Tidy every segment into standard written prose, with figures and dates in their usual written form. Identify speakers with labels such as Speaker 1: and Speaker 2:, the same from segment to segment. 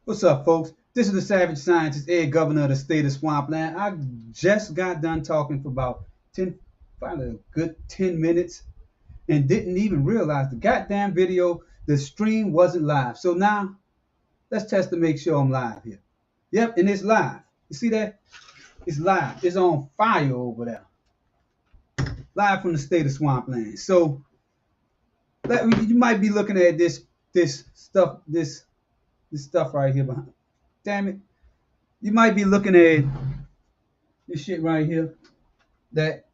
Speaker 1: What's up, folks? This is the Savage Scientist, Ed Governor of the state of Swampland. I just got done talking for about 10, probably a good 10 minutes, and didn't even realize the goddamn video, the stream wasn't live. So now, let's test to make sure I'm live here. Yep, and it's live. You see that? It's live. It's on fire over there. Live from the state of Swampland. So, you might be looking at this stuff right here behind. Damn it. You might be looking at this shit right here that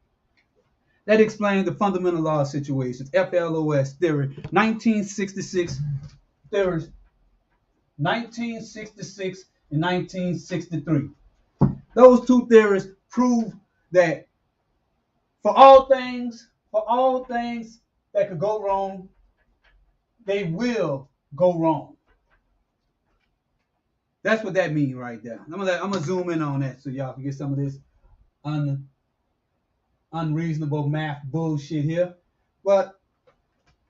Speaker 1: explains the fundamental law of situations, FLOS theory, 1966 theories, 1966 and 1963. Those two theories prove that for all things that could go wrong, they will go wrong. That's what that means right there. I'm gonna zoom in on that so y'all can get some of this unreasonable math bullshit here. But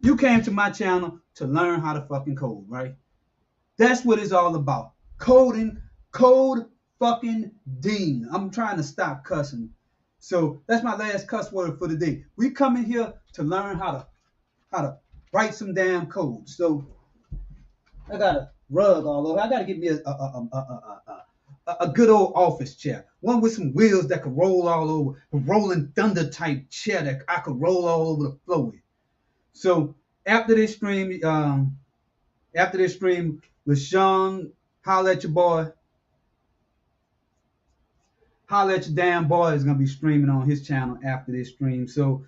Speaker 1: you came to my channel to learn how to fucking code, right? That's what it's all about. Coding, code fucking ding. I'm trying to stop cussing. So that's my last cuss word for the day. We come in here to learn how to write some damn code. So I got a rug all over. I gotta get me a good old office chair, one with some wheels that could roll all over, a rolling thunder type chair that I could roll all over the floor with. So after this stream, LaShawn, holla at your boy. Holla at your damn boy is gonna be streaming on his channel after this stream. So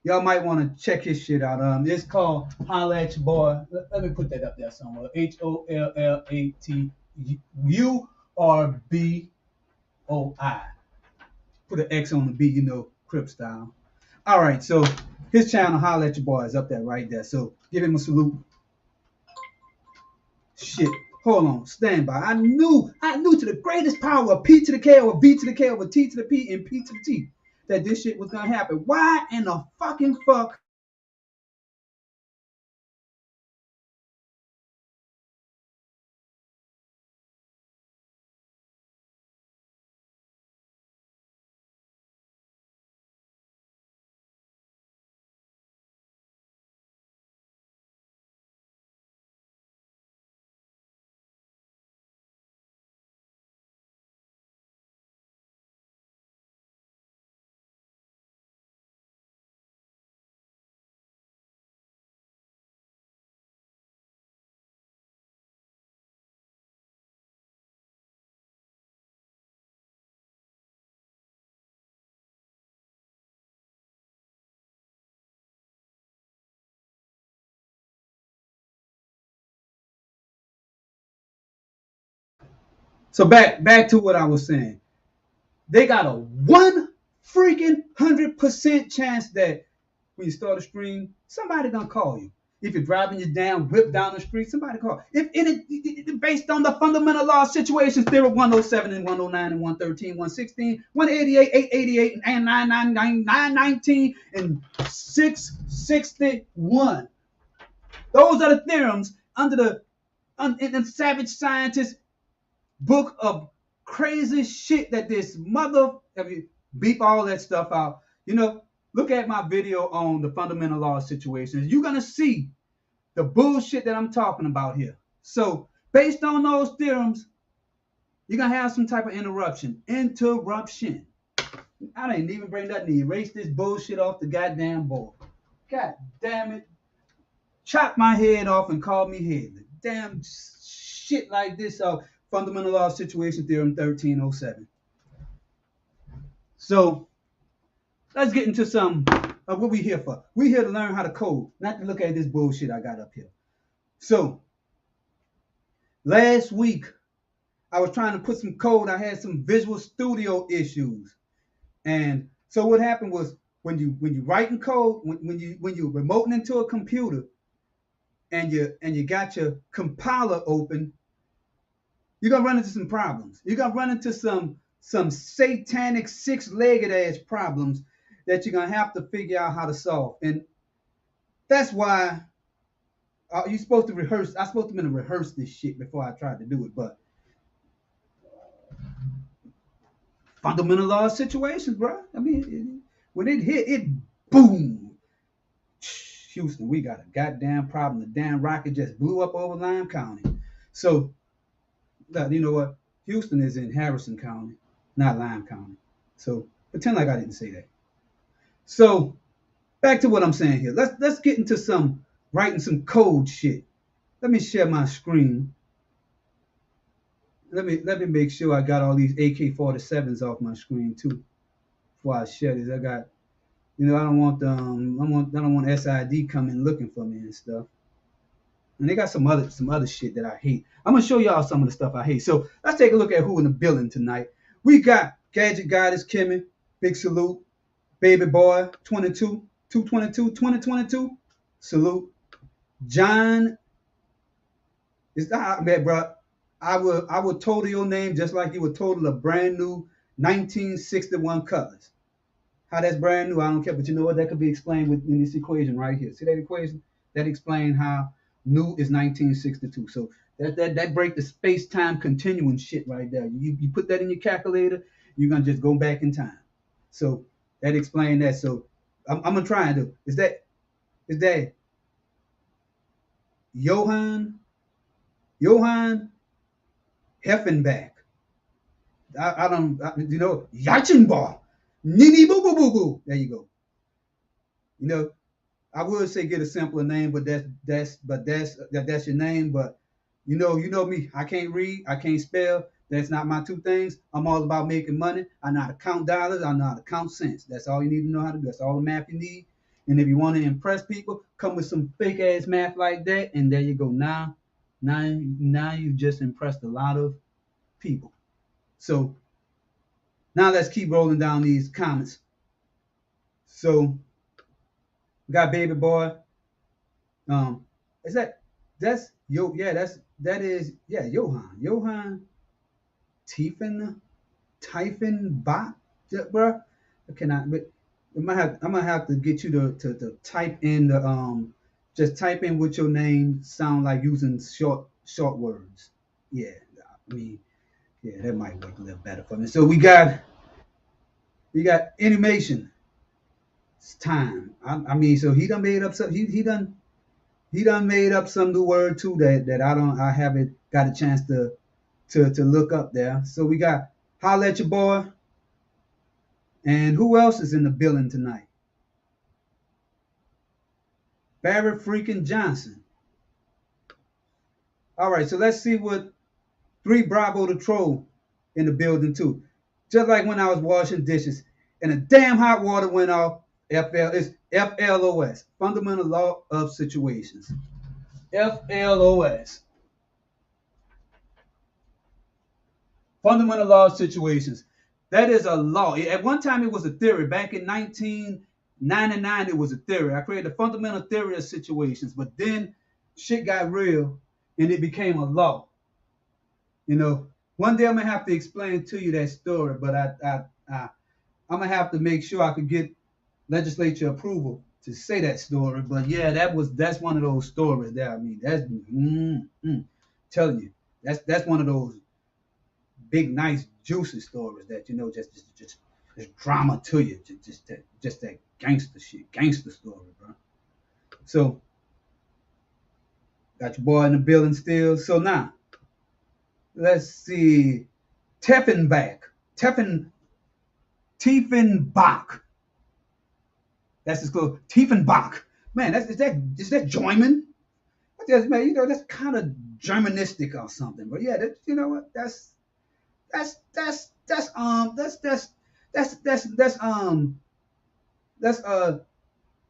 Speaker 1: y'all might want to check his shit out. It's called Holla at Your Boy. Let me put that up there somewhere. HOLLATURBOI. Put an X on the B, you know, Crip style. All right, so his channel, Holla at Your Boy, is up there right there. So give him a salute. Shit. Hold on, stand by. I knew to the greatest power of P to the K over B to the K over T to the P and P to the T that this shit was gonna happen. Why in the fucking fuck? So back to what I was saying. They got a 100% chance that when you start a stream, somebody gonna call you. If you're driving your damn whip down the street, somebody call. If it based on the fundamental law of situations, theory 107 and 109 and 113, 116, 188, 888, and 999, 919, and 661. Those are the theorems under the Savage Scientist book of crazy shit that this mother, beep all that stuff out. You know, look at my video on the fundamental law of situations. You're gonna see the bullshit that I'm talking about here. So based on those theorems, you're gonna have some type of interruption. I didn't even bring that to erase this bullshit off the goddamn board. God damn it. Chop my head off and call me headless. Damn shit like this. Fundamental law of situation theorem 1307. So let's get into some of what we're here for. We're here to learn how to code, not to look at this bullshit I got up here. So last week I was trying to put some code. I had some Visual Studio issues. And so what happened was when you writing code, when you're remoting into a computer and you got your compiler open, you're gonna run into some problems. You're gonna run into some satanic six-legged ass problems that you're gonna have to figure out how to solve. And that's why you're supposed to rehearse. I'm supposed to rehearse this shit before I tried to do it, but fundamental law of situations, bro. I mean, when it hit, it boom. Houston, we got a goddamn problem. The damn rocket just blew up over Lime County. So, you know what? Houston is in Harrison County, not Lime County. So pretend like I didn't say that. So back to what I'm saying here. Let's get into some writing some code shit. Let me share my screen. Let me make sure I got all these AK-47s off my screen too before I share this. I got, I don't want I don't want SID coming looking for me and stuff. And they got some other shit that I hate. I'm gonna show y'all some of the stuff I hate. So let's take a look at who in the building tonight. We got Gadget Goddess Kimmy, big salute. Baby Boy 22, 222, 2022, salute. John is that man, bro. I would total your name just like you would total a brand new 1961 Cutlass. How that's brand new, I don't care. But you know what? That could be explained in this equation right here. See that equation? That explains how new is 1962. So that break the space-time continuum shit right there. You put that in your calculator, you're gonna just go back in time. So that explains that. So I'm gonna try and do. Is that Johann Heffenbach? I don't Yachenbach. Nini boo boo boo boo. There you go. I would say get a simpler name, but that's your name. But you know me. I can't read. I can't spell. That's not my two things. I'm all about making money. I know how to count dollars. I know how to count cents. That's all you need to know how to do. That's all the math you need. And if you want to impress people, come with some fake ass math like that, and there you go. Now you just impressed a lot of people. So now let's keep rolling down these comments. So we got Baby Boy. Is that's Johann Tiefenbach, bro. I cannot, but I'm gonna have to get you to type in the just type in what your name sound like using short words. Yeah, I mean, yeah, that might work a little better for me. So we got animation. It's time. I mean, so he done made up some. He done made up some new word too that I haven't got a chance to look up there. So we got Holla at Your Boy. And who else is in the building tonight? Barry freaking Johnson. All right, so let's see what 3 Bravo the Troll in the building too. Just like when I was washing dishes and the damn hot water went off. It's FLOS, Fundamental Law of Situations. FLOS. Fundamental Law of Situations. That is a law. At one time, it was a theory. Back in 1999, it was a theory. I created a fundamental theory of situations, but then shit got real, and it became a law. One day I'm gonna have to explain to you that story, but I'm gonna have to make sure I could get legislature approval to say that story. But yeah, that's one of those stories there. I mean, that's telling you, that's one of those big, nice, juicy stories that just drama to you, just that gangster shit, gangster story, bro. So got your boy in the building still. So now let's see, Tiefenbach. That's his close. Tiefenbach. Man, is that German? Man, that's kind of Germanistic or something. But yeah, you know what? That's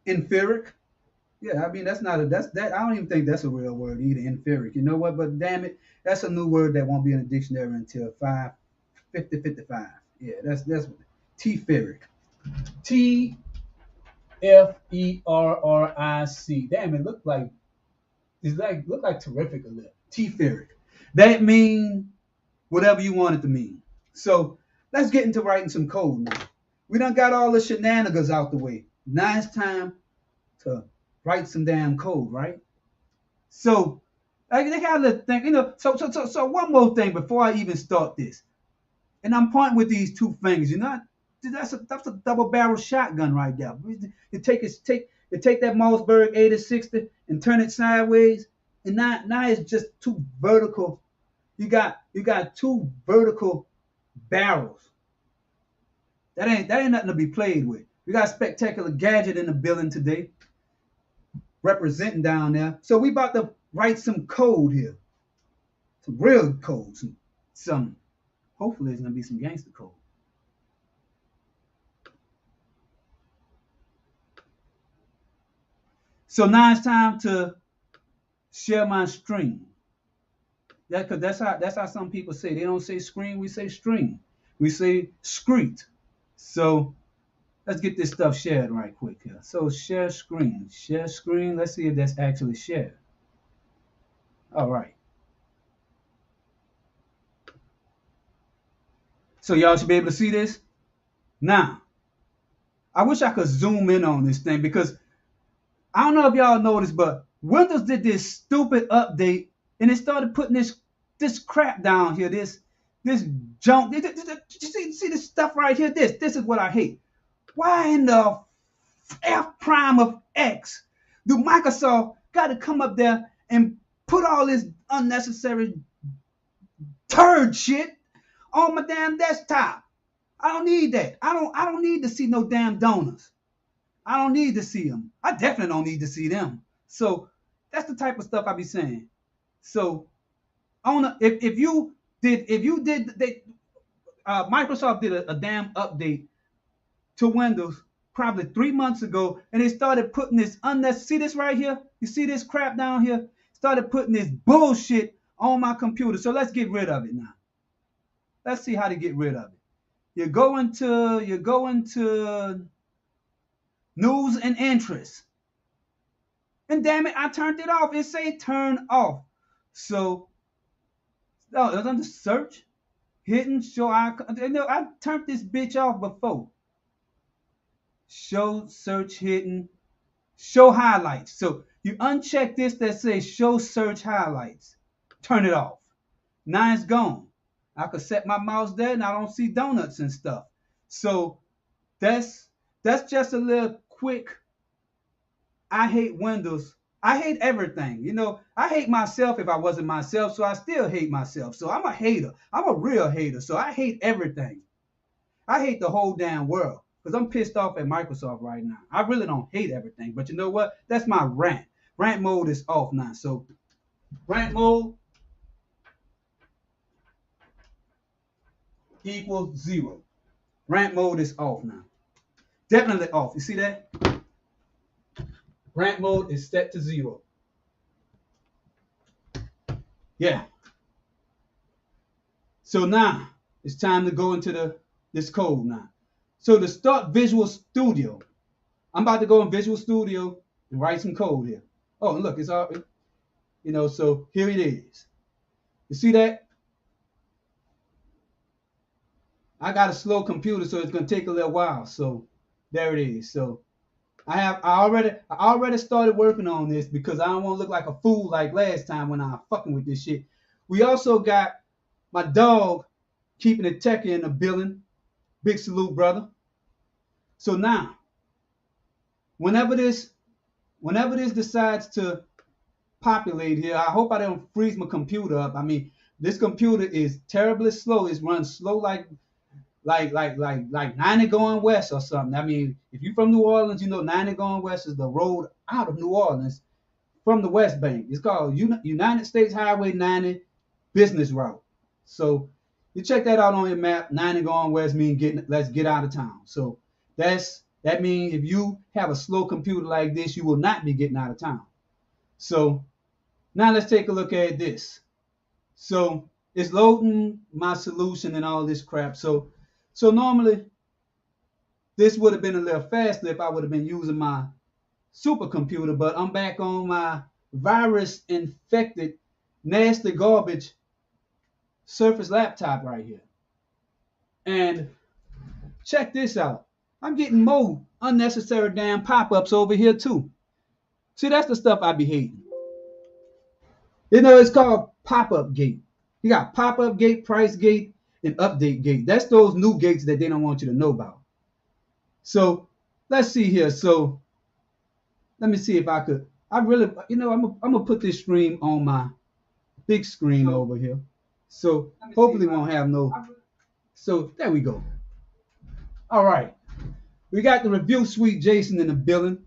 Speaker 1: inferic. Yeah, I mean that's not that I don't even think that's a real word either, inferic. You know what? But damn it, that's a new word that won't be in the dictionary until 55. Yeah, that's T-feric. T-F-E-R-R-I-C. Damn, it look like terrific a little. T-feric. That means whatever you want it to mean. So let's get into writing some code now. We done got all the shenanigans out the way. Now it's time to write some damn code, right? So they got to think, so one more thing before I even start this. And I'm pointing with these two fingers. You know, that's a double barrel shotgun right there. You take that Mossberg 8060 and turn it sideways, and now it's just two vertical. You got two vertical barrels. That ain't nothing to be played with. We got a spectacular gadget in the building today, representing down there. So we about to write some code here, some real code, some. Hopefully, it's gonna be some gangster code. So now it's time to share my screen. Cause that's how some people say. They don't say screen, we say stream. We say screet. So let's get this stuff shared right quick here. So share screen. Share screen. Let's see if that's actually shared. All right. So y'all should be able to see this. Now, I wish I could zoom in on this thing because I don't know if y'all noticed, but Windows did this stupid update and it started putting this crap down here, this junk. See this stuff right here? This is what I hate. Why in the F prime of X do Microsoft got to come up there and put all this unnecessary turd shit on my damn desktop? I don't need that. I don't need to see no damn donors. I don't need to see them. I definitely don't need to see them. So that's the type of stuff I be saying. So if you did Microsoft did a damn update to Windows probably 3 months ago, and they started putting this unnecessary. See this right here? You see this crap down here? Started putting this bullshit on my computer. So let's get rid of it now. Let's see how to get rid of it. You go into news and interest. And damn it, I turned it off. It say turn off. So it was under search, hidden, show icon. I turned this bitch off before. Show, search, hidden, show highlights. So you uncheck this that says show search highlights. Turn it off. Now it's gone. I could set my mouse there and I don't see donuts and stuff. So that's just a little quick. I hate Windows. I hate everything. You know, I hate myself if I wasn't myself, so I still hate myself. So I'm a hater. I'm a real hater. So I hate everything. I hate the whole damn world because I'm pissed off at Microsoft right now. I really don't hate everything. But you know what? That's my rant. Rant mode is off now. So rant mode equals 0. Rant mode is off now. Definitely off. You see that? Rant mode is set to 0. Yeah. So now it's time to go into this code now. So to start Visual Studio, I'm about to go in Visual Studio and write some code here. Oh, look, it's all, you know, so here it is. You see that? I got a slow computer, so it's gonna take a little while. So there it is. So I already started working on this because I don't want to look like a fool like last time when I was fucking with this shit. We also got my dog keeping it techie in the building. Big salute, brother. So now, whenever this decides to populate here, I hope I don't freeze my computer up. I mean, this computer is terribly slow. It runs slow like 90 going west or something. I mean, if you're from New Orleans, you know 90 going west is the road out of New Orleans from the West Bank. It's called United States Highway 90 business route. So you check that out on your map. 90 going west means let's get out of town. So that means if you have a slow computer like this, you will not be getting out of town. So now let's take a look at this. So it's loading my solution and all this crap. So normally this would have been a little faster if I would have been using my supercomputer, but I'm back on my virus infected, nasty garbage Surface laptop right here. And check this out. I'm getting more unnecessary damn pop-ups over here too. See, that's the stuff I be hating. You know, it's called pop-up gate. You got pop-up gate, price gate, and update gate. That's those new gates that they don't want you to know about. So let's see here. So let me see if I could. I really, I'm gonna put this stream on my big screen over here. So hopefully won't have no. So there we go. All right. We got the review suite Jason in the building.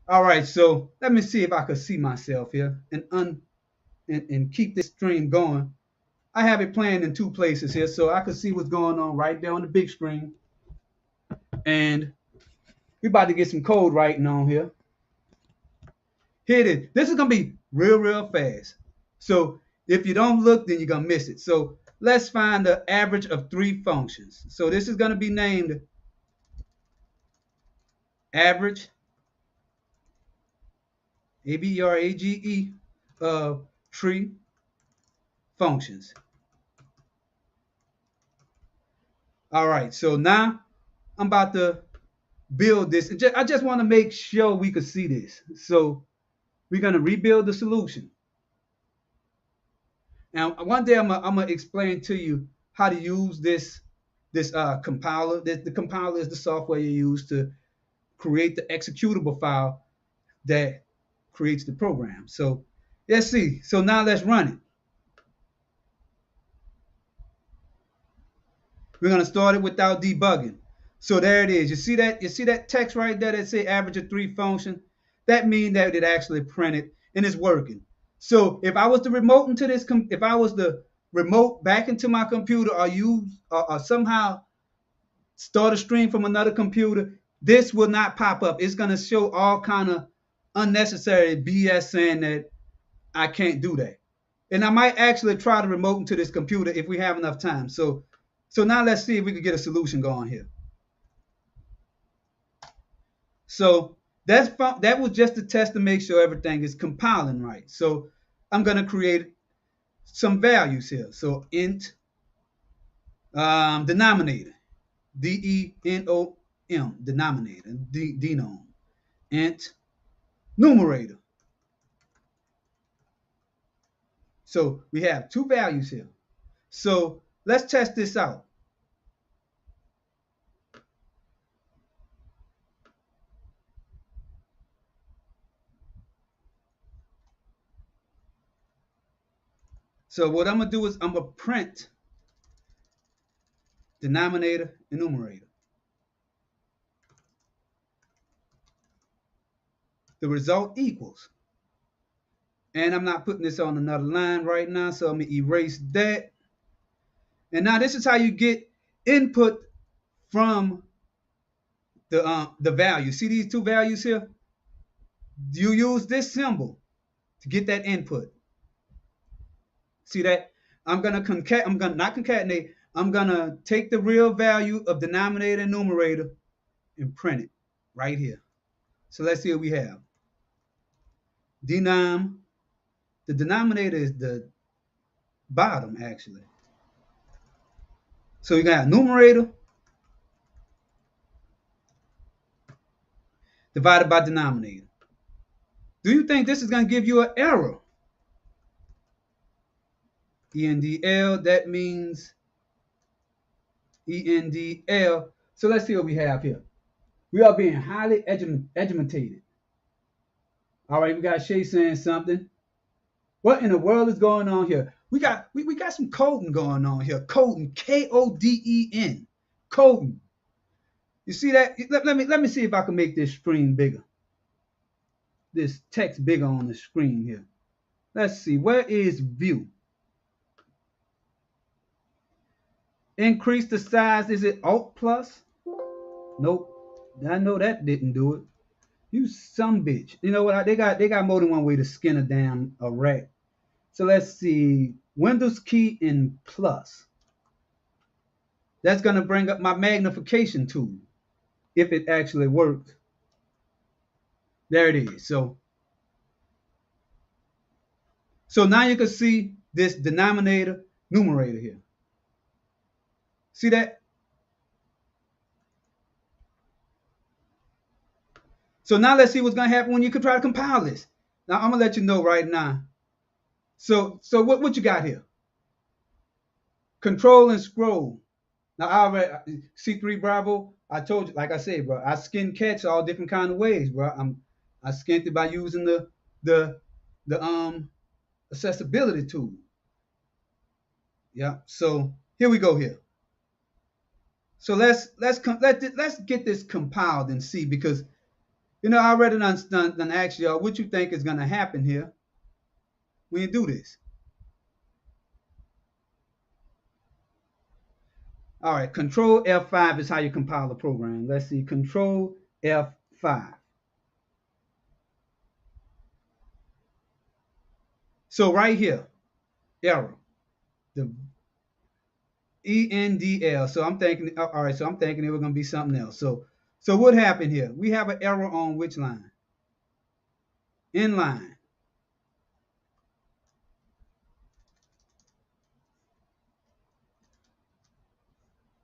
Speaker 1: All right, so let me see if I could see myself here and keep this stream going. I have it playing in two places here, so I can see what's going on right there on the big screen. And we're about to get some code writing on here. Here it is. This is gonna be real fast. So if you don't look, then you're gonna miss it. So let's find the average of 3 functions. So this is gonna be named average, ABRAGE, tree functions. All right, so now I'm about to build this. I just want to make sure we could see this. So we're going to rebuild the solution. Now, one day I'm going to explain to you how to use this compiler. The compiler is the software you use to create the executable file that creates the program. So let's see. So now let's run it. We're going to start it without debugging. So there it is. You see that text right there that say average of 3 function? That means that it actually printed and it's working. So if I was to remote into this, if I was to remote back into my computer or somehow start a stream from another computer, this will not pop up. It's going to show all kind of unnecessary BS saying that I can't do that. And I might actually try to remote into this computer if we have enough time. So now let's see if we can get a solution going here. So that was just a test to make sure everything is compiling right. So I'm going to create some values here. So int denominator, DENOM, denominator, denom, int numerator. So we have 2 values here. So let's test this out. So what I'm going to do is I'm going to print denominator and numerator. The result equals. And I'm not putting this on another line right now, so I'm going to erase that. And now this is how you get input from the value. See these 2 values here? You use this symbol to get that input. See that? I'm gonna not concatenate. I'm gonna take the real value of denominator and numerator and print it right here. So let's see what we have. Denom. The denominator is the bottom actually. So you got numerator divided by denominator. Do you think this is gonna give you an error? ENDL, that means ENDL. So let's see what we have here. We are being highly edumentated. All right, we got Shay saying something. What in the world is going on here? We got some coding going on here. Coding, K-O-D-E-N, coding. You see that? Let me see if I can make this screen bigger. This text bigger on the screen here. Let's see. Where is view? Increase the size. Is it Alt plus? Nope. I know that didn't do it. You some bitch. You know what? They got more than one way to skin a damn a rat. So let's see. Windows key and plus. That's gonna bring up my magnification tool if it actually works. There it is. So now you can see this denominator numerator here. See that? So now let's see what's going to happen when you can try to compile this. Now I'm going to let you know right now. So what you got here? Control and scroll. Now I already C3 Bravo. I told you, like I said, bro, I skin catch all different kind of ways, bro. I skinned it by using the accessibility tool. Yeah. So here we go here. So let's get this compiled and see, because I already done asked y'all what you think is gonna happen here when you do this. All right, Control F5 is how you compile the program. Let's see, Control F5. So right here, error, the ENDL. So I'm thinking, all right, so I'm thinking it was gonna be something else. So what happened here? We have an error on which line? Inline.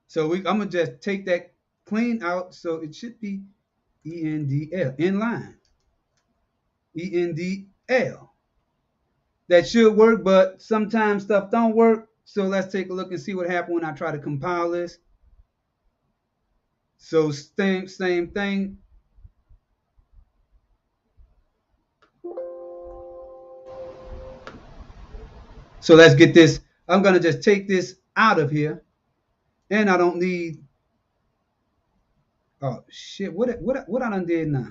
Speaker 1: So I'm gonna just take that clean out. So it should be ENDL, inline. ENDL. That should work, but sometimes stuff don't work. So let's take a look and see what happened when I try to compile this. So same thing. So let's get this. I'm gonna just take this out of here, and I don't need. Oh shit! What I done did now?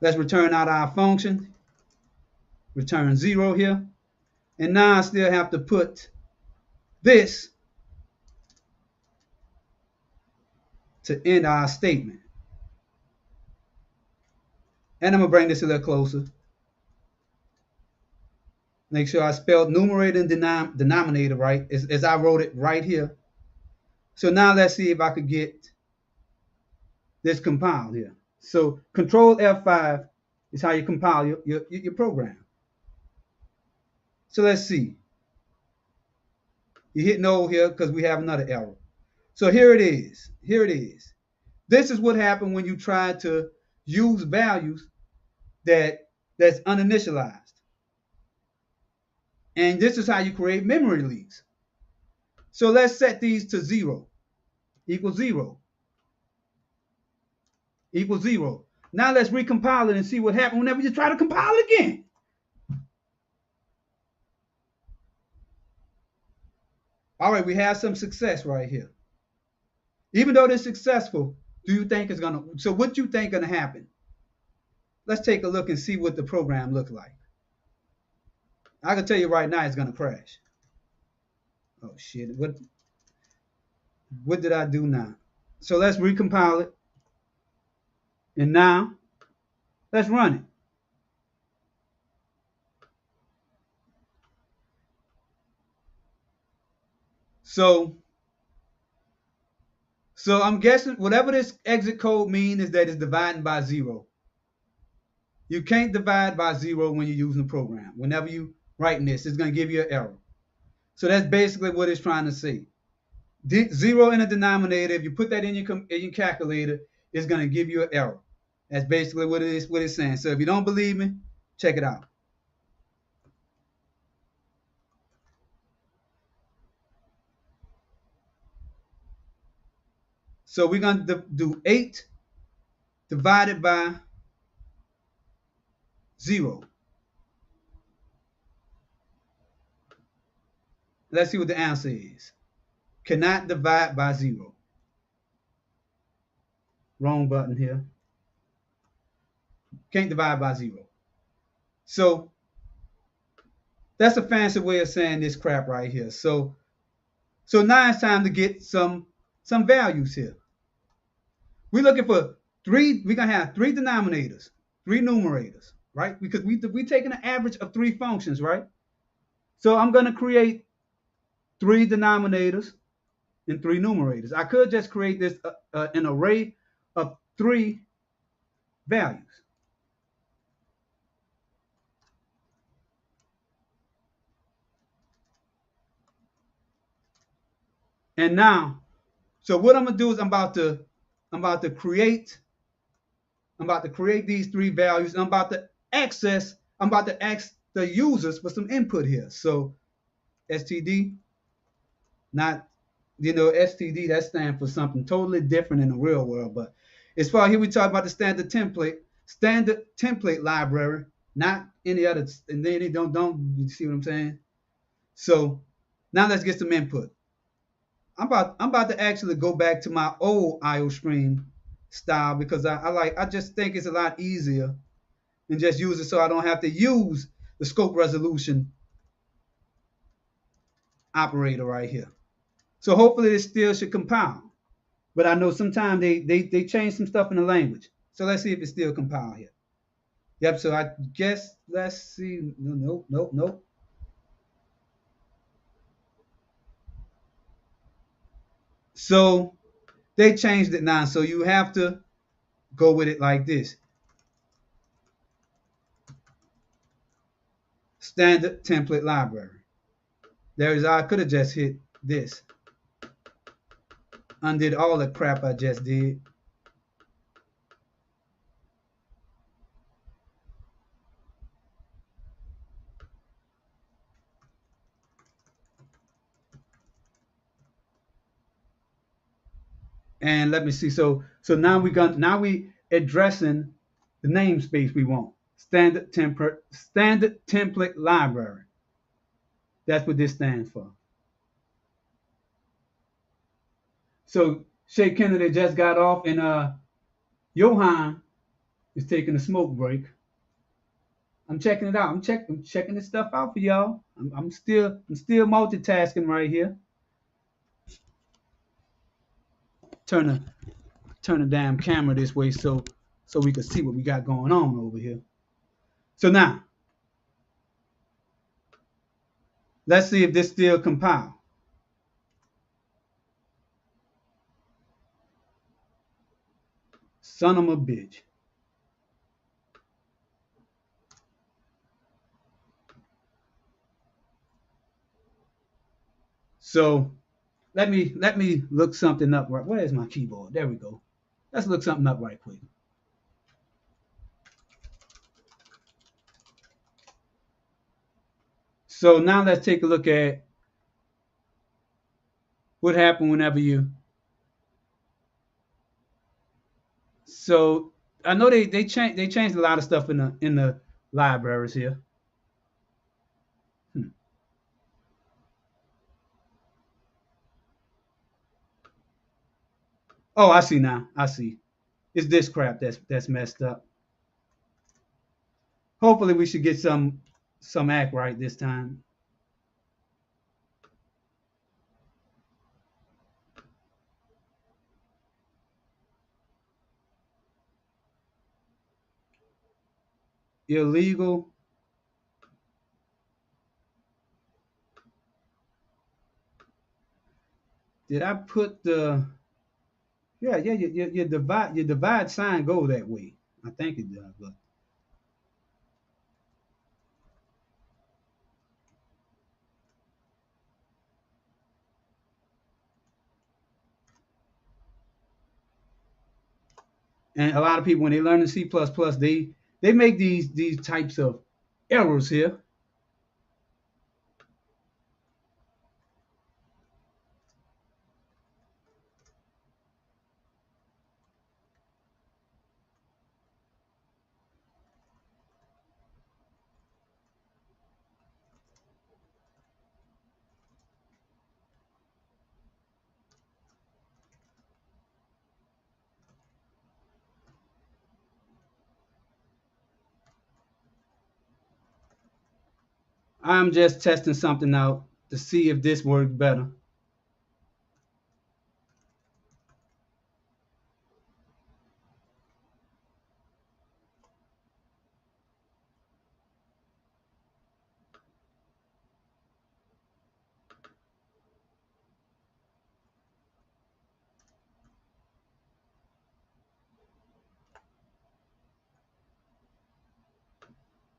Speaker 1: Let's return out our function. Return 0 here, and now I still have to put this to end our statement. And I'm gonna bring this a little closer. Make sure I spelled numerator and denominator right, as I wrote it right here. So now let's see if I could get this compiled here. So Control F5 is how you compile your program. So let's see. You hit no here because we have another error. So here it is. Here it is. This is what happened when you try to use values that's uninitialized. And this is how you create memory leaks. So let's set these to 0, equals 0, equals 0. Now let's recompile it and see what happens whenever you try to compile it again. All right, we have some success right here. Even though it's successful, do you think it's gonna? So what you think gonna happen? Let's take a look and see what the program looks like. I can tell you right now, it's gonna crash. Oh shit! What did I do now? So let's recompile it, and now let's run it. So I'm guessing whatever this exit code means is that it's dividing by 0. You can't divide by 0 when you're using the program. Whenever you writing this, it's going to give you an error. So that's basically what it's trying to say. 0 in a denominator, if you put that in your calculator, it's going to give you an error. That's basically what it's saying. So if you don't believe me, check it out. So we're going to do 8 divided by 0. Let's see what the answer is. Cannot divide by 0. Wrong button here. Can't divide by 0. So that's a fancy way of saying this crap right here. So now it's time to get some values here. We're looking for 3. We're gonna have 3 denominators, 3 numerators, right? Because we're taking an average of 3 functions, right? So I'm gonna create 3 denominators and 3 numerators. I could just create this an array of 3 values. And now, so what I'm gonna do is I'm about to create these 3 values. I'm about to access I'm about to ask the users for some input here. So STD, not, STD, that stands for something totally different in the real world. But as far here, we talk about the standard template library, not any other. And then they don't you see what I'm saying? So now let's get some input. I'm about to actually go back to my old IO stream style because I just think it's a lot easier and just use it so I don't have to use the scope resolution operator right here. So hopefully this still should compile. But I know sometimes they change some stuff in the language. So let's see if it still compile here. Yep, so I guess let's see. Nope, nope, nope. So they changed it now. So you have to go with it like this. Standard template library. I could have just hit this. Undid all the crap I just did. And let me see. So now we addressing the namespace we want. Standard template library. That's what this stands for. So Shay Kennedy just got off, and Johan is taking a smoke break. I'm checking it out. I'm checking this stuff out for y'all. I'm still multitasking right here. Turn the damn camera this way so we can see what we got going on over here. So now let's see if this still compile. Son of a bitch. So let me look something up. Right, where's my keyboard? There we go. Let's look something up right quick. So now let's take a look at what happened whenever you. So I know they changed a lot of stuff in the libraries here. Oh, I see now. I see. It's this crap that's messed up. Hopefully we should get some act right this time. Illegal. Did I put the yeah, your divide sign go that way. I think it does, but and a lot of people when they learn in C++, they make these types of errors here. I'm just testing something out to see if this works better.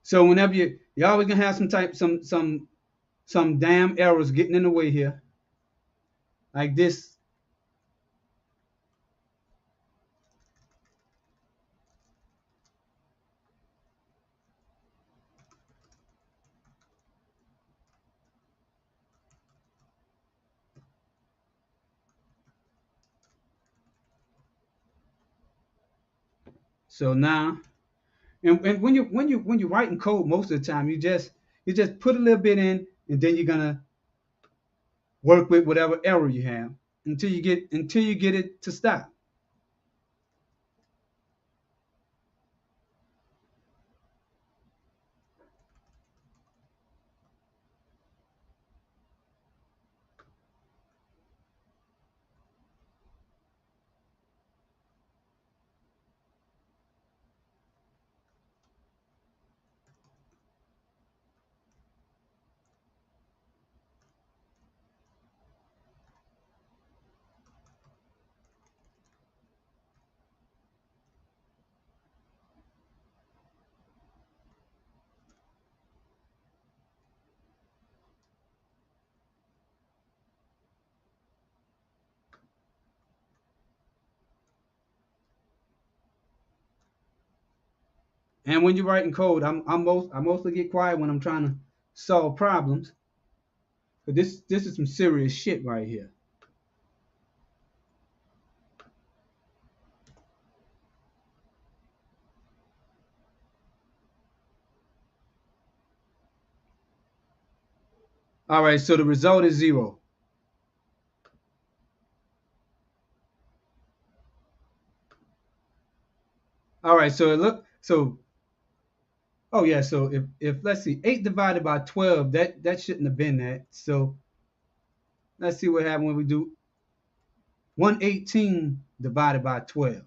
Speaker 1: So whenever you always gonna have some damn errors getting in the way here, like this. So now, and when you're writing code, most of the time you just put a little bit in, and then you're gonna work with whatever error you have until you get it to stop. And when you're writing code, I mostly get quiet when I'm trying to solve problems. But this is some serious shit right here. All right, so the result is 0. All right, so it look so. Oh yeah, so if let's see, 8 divided by 12, that shouldn't have been that. So let's see what happened when we do 118 divided by 12.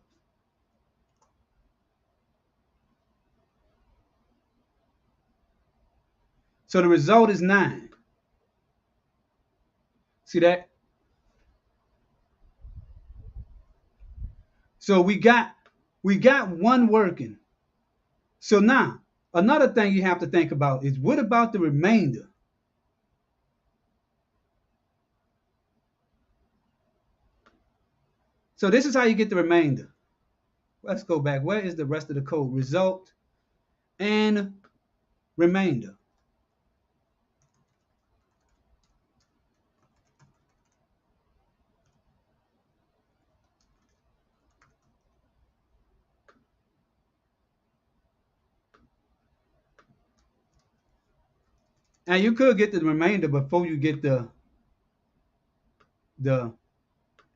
Speaker 1: So the result is 9. See that? So we got one working. So now another thing you have to think about is, what about the remainder? So this is how you get the remainder. Let's go back. Where is the rest of the code? Result and remainder. And you could get the remainder before you get the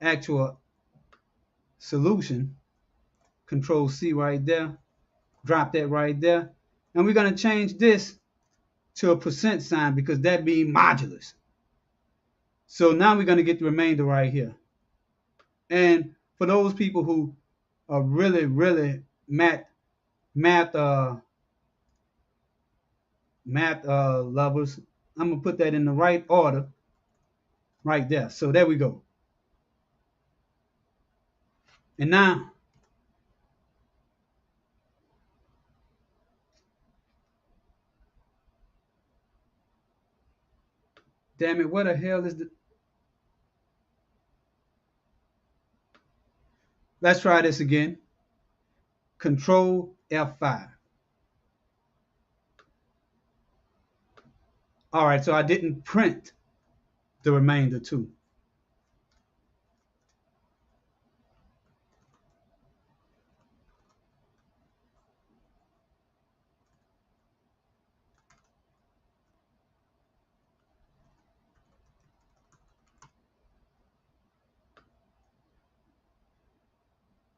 Speaker 1: actual solution. Control C right there. Drop that right there. And we're going to change this to a percent sign because that being modulus. So now we're going to get the remainder right here. And for those people who are really math lovers, I'm going to put that in the right order right there. So there we go. And now damn it, what the hell is the... Let's try this again. Control F5. All right, so I didn't print the remainder too.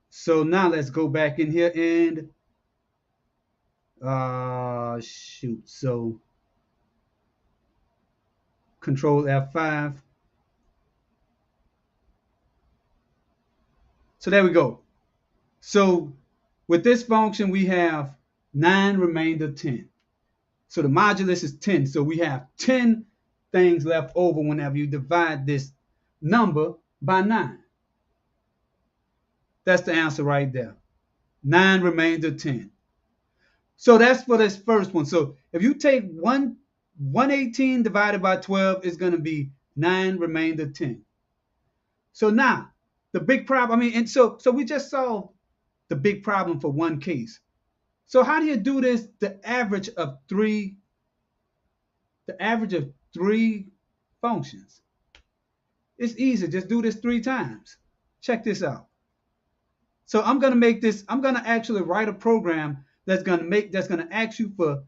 Speaker 1: So now let's go back in here and shoot. So Control F5. So there we go. So with this function, we have 9 remainder 10. So the modulus is 10. So we have 10 things left over whenever you divide this number by 9. That's the answer right there. 9 remainder 10. So that's for this first one. So if you take 118 divided by 12, it's going to be 9 remainder 10. So now the big problem, and so we just solved the big problem for one case. So how do you do this? The average of three functions. It's easy. Just do this 3 times. Check this out. So I'm gonna make this. I'm gonna actually write a program that's gonna ask you for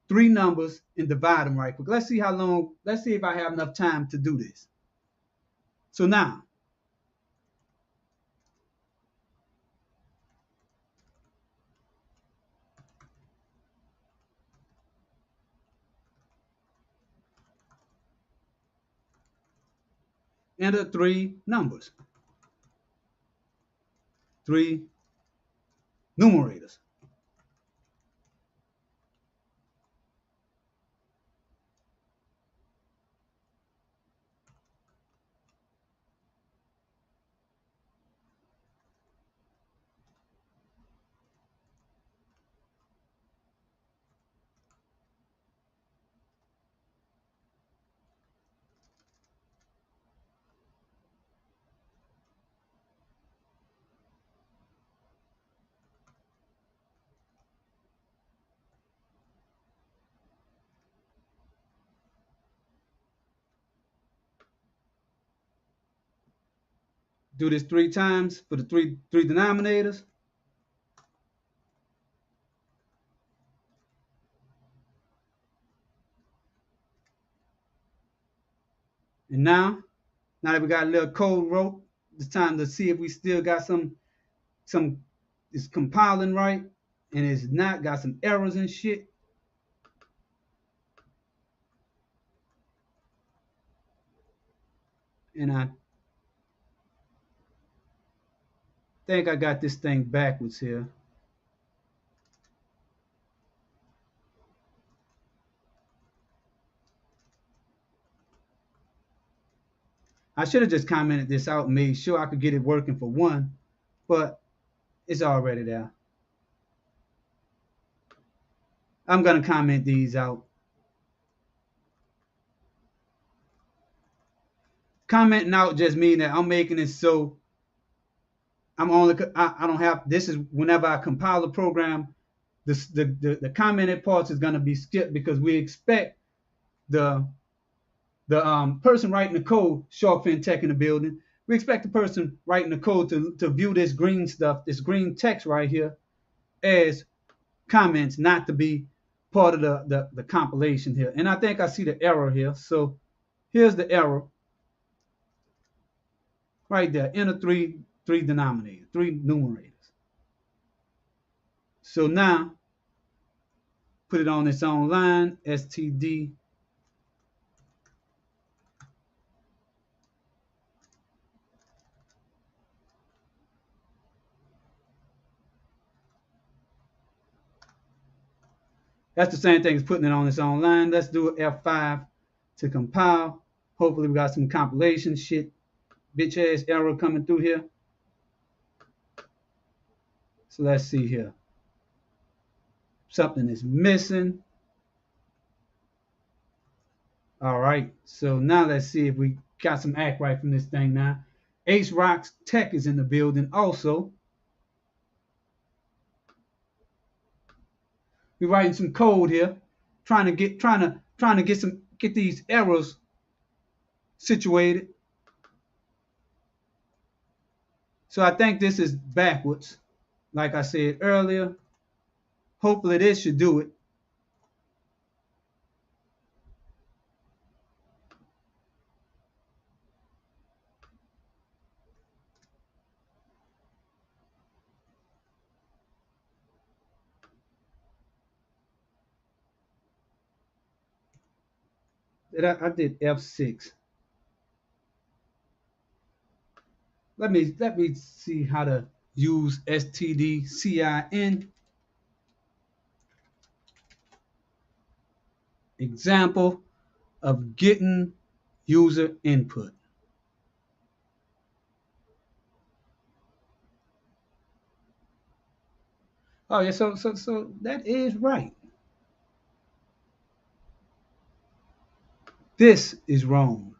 Speaker 1: 3 numbers and divide them right quick. Let's see how long. Let's see if I have enough time to do this. So now, enter 3 numbers, 3 numerators. Do this 3 times for the three denominators. And now that we got a little code wrote, it's time to see if we still got some it's compiling right, and it's not got some errors and shit. And I think I got this thing backwards here. I should have just commented this out and made sure I could get it working for one, but it's already there. I'm gonna comment these out. Commenting out just mean that I'm making it so I don't have, this is whenever I compile the program, the commented parts is gonna be skipped because we expect the person writing the code, Shark Fin Tech in the building. We expect the person writing the code to view this green stuff, this green text right here, as comments, not to be part of the compilation here. And I think I see the error here. So here's the error right there. Enter three denominators, 3 numerators. So now put it on its own line, std. That's the same thing as putting it on its own line. Let's do F5 to compile. Hopefully we got some compilation shit, bitch ass error coming through here. So let's see here. Something is missing. All right. So now let's see if we got some act right from this thing now. Ace Rocks Tech is in the building also. We're writing some code here, trying to get these errors situated. So I think this is backwards, like I said earlier. Hopefully this should do it. I did F6. Let me see how to use stdcin. Example of getting user input. Oh yeah, so that is right. This is wrong,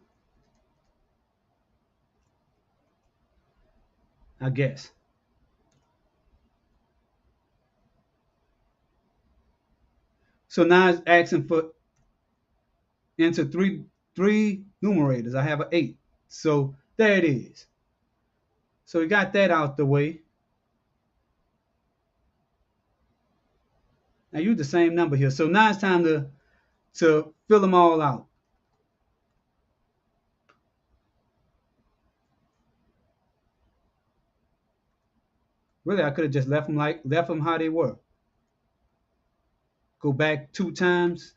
Speaker 1: I guess. So now it's asking for enter three numerators. I have an 8. So there it is. So we got that out the way. I use the same number here. So now it's time to fill them all out. Really, I could have just left them how they were. Go back 2 times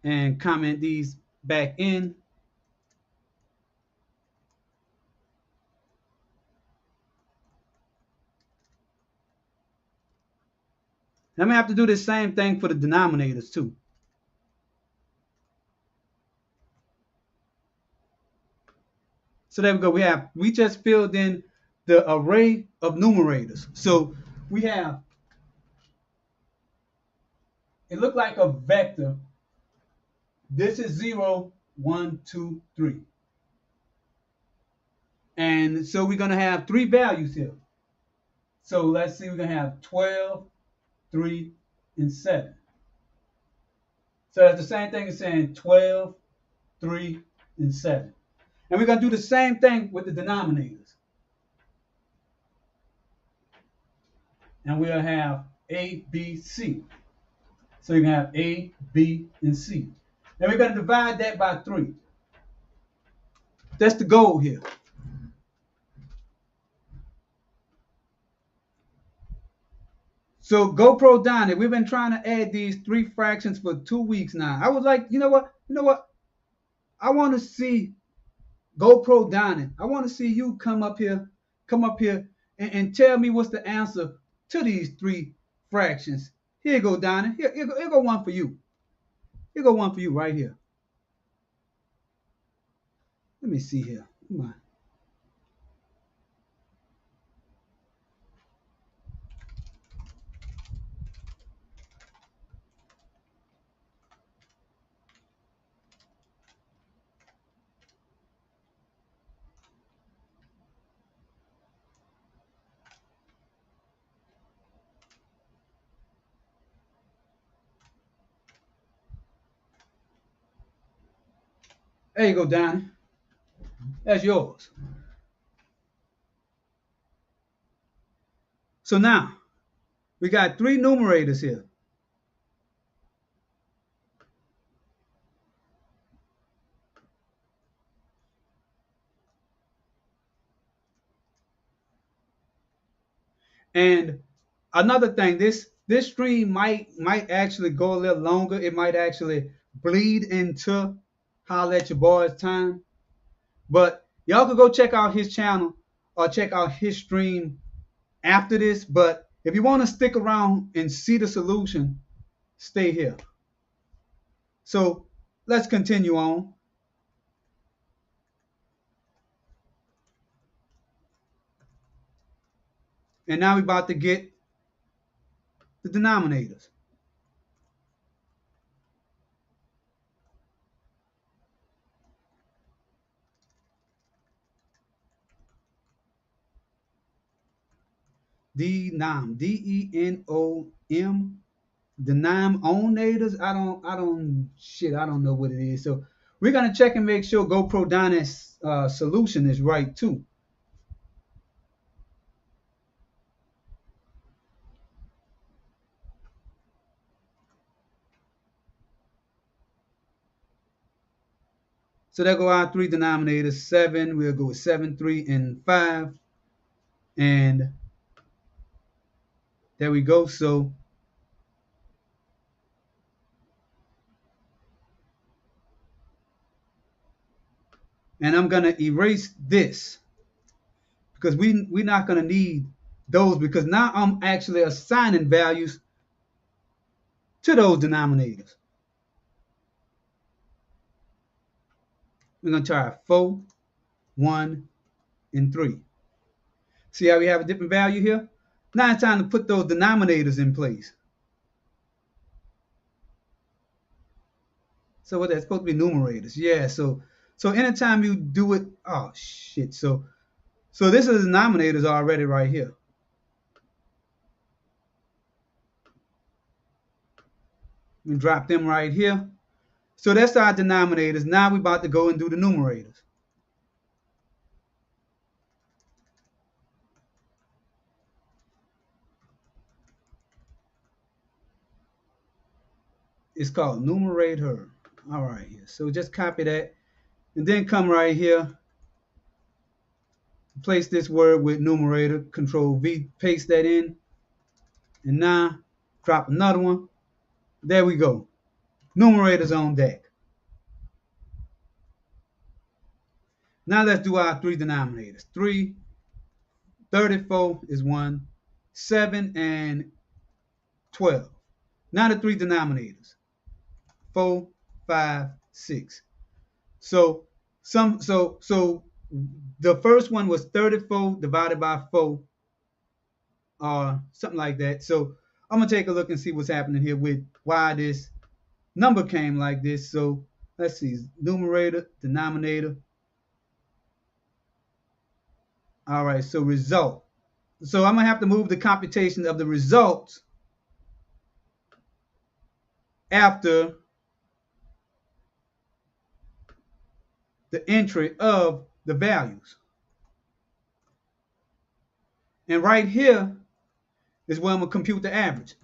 Speaker 1: and comment these back in. I'm gonna have to do the same thing for the denominators too. So there we go. We just filled in the array of numerators. So we have, it looked like a vector. This is 0, 1, 2, 3. And so we're gonna have 3 values here. So let's see, we're gonna have 12, 3, and 7. So that's the same thing as saying 12, 3, and 7. And we're going to do the same thing with the denominators. And we'll have A, B, C. So you're going to have A, B, and C. And we're going to divide that by 3. That's the goal here. So GoPro Donnie, we've been trying to add these 3 fractions for 2 weeks now. I was like, you know what? I want to see GoPro Donnie. I want to see you come up here and tell me what's the answer to these 3 fractions. Here you go, Donnie. Here go one for you. Here go one for you right here. Let me see here. Come on. There you go, Donnie. That's yours. So now, we got 3 numerators here. And another thing, this stream might actually go a little longer. It might actually bleed into Holla at Your Boy's time. But y'all could go check out his channel or check out his stream after this. But if you want to stick around and see the solution, stay here. So let's continue on. And now we're about to get the denominators. Denom, D-E-N-O-M, Denominators. I don't know what it is. So we're gonna check and make sure GoPro Donnie's solution is right too. So there go our 3 denominators. 7. We'll go with 7, 3, and 5. And there we go. So and I'm gonna erase this because we're not gonna need those, because now I'm actually assigning values to those denominators. We're gonna try 4, 1, and 3. See how we have a different value here? Now it's time to put those denominators in place. So what that's supposed to be numerators. Yeah, so anytime you do it, oh shit. So this is the denominators already right here. We drop them right here. So that's our denominators. Now we're about to go and do the numerators. It's called numerator. All right, so just copy that, and then come right here, place this word with numerator, Control V, paste that in, and now drop another one. There we go. Numerators on deck. Now let's do our three denominators. 3, 34 is 1, 7, and 12. Now the three denominators. 4, 5, 6. So the first one was 34 divided by 4, or something like that. So I'm gonna take a look and see what's happening here with why this number came like this. So let's see, numerator, denominator. All right, so result. So I'm gonna have to move the computation of the results after the entry of the values. And right here is where I'm gonna compute the average.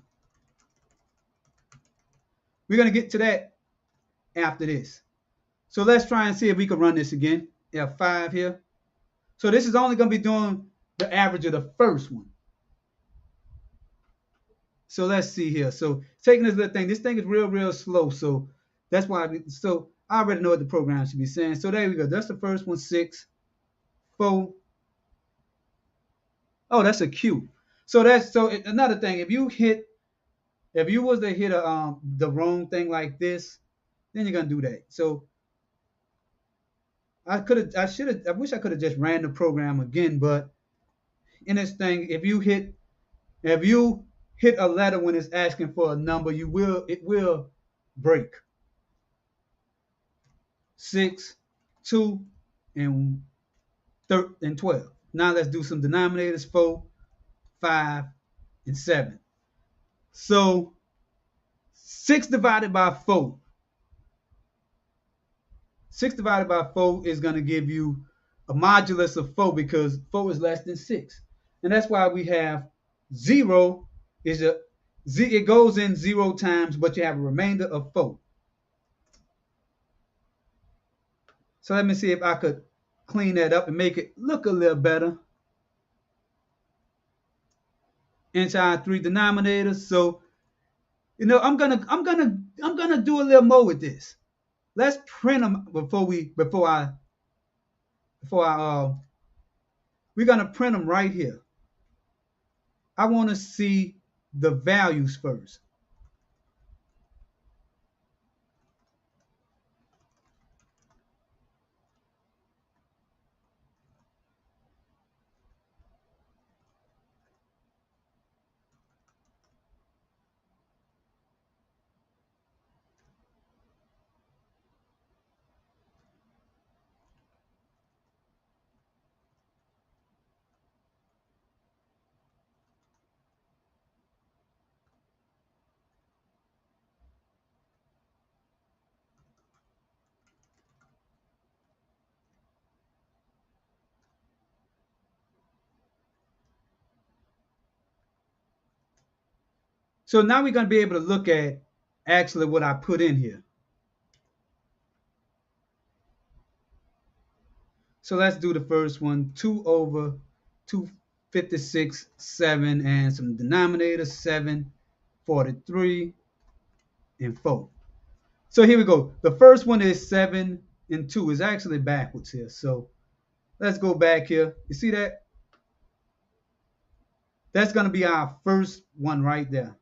Speaker 1: We're gonna get to that after this. So let's try and see if we can run this again. F5 here. So this is only gonna be doing the average of the first one. So let's see here. So taking this little thing, this thing is real slow. So that's why I already know what the program should be saying. So there we go. That's the first one, 6, 4. Oh, that's a Q. So another thing. If you was to hit the wrong thing like this, then you're gonna do that. So I wish I could have just ran the program again, but in this thing, if you hit a letter when it's asking for a number, it will break. 6, 2, and 12. Now let's do some denominators. 4, 5, and 7. So 6 divided by 4. 6 divided by 4 is going to give you a modulus of 4 because 4 is less than 6. And that's why we have 0 it goes in 0 times, but you have a remainder of 4. So let me see if I could clean that up and make it look a little better. Inside 3 denominators. So, I'm gonna do a little more with this. Let's print them we're gonna print them right here. I want to see the values first. So now we're going to be able to look at actually what I put in here. So let's do the first one. 2 over 256, 7, and some denominators, 7, 43, and 4. So here we go. The first one is 7 and 2. It's actually backwards here. So let's go back here. You see that? That's going to be our first one right there.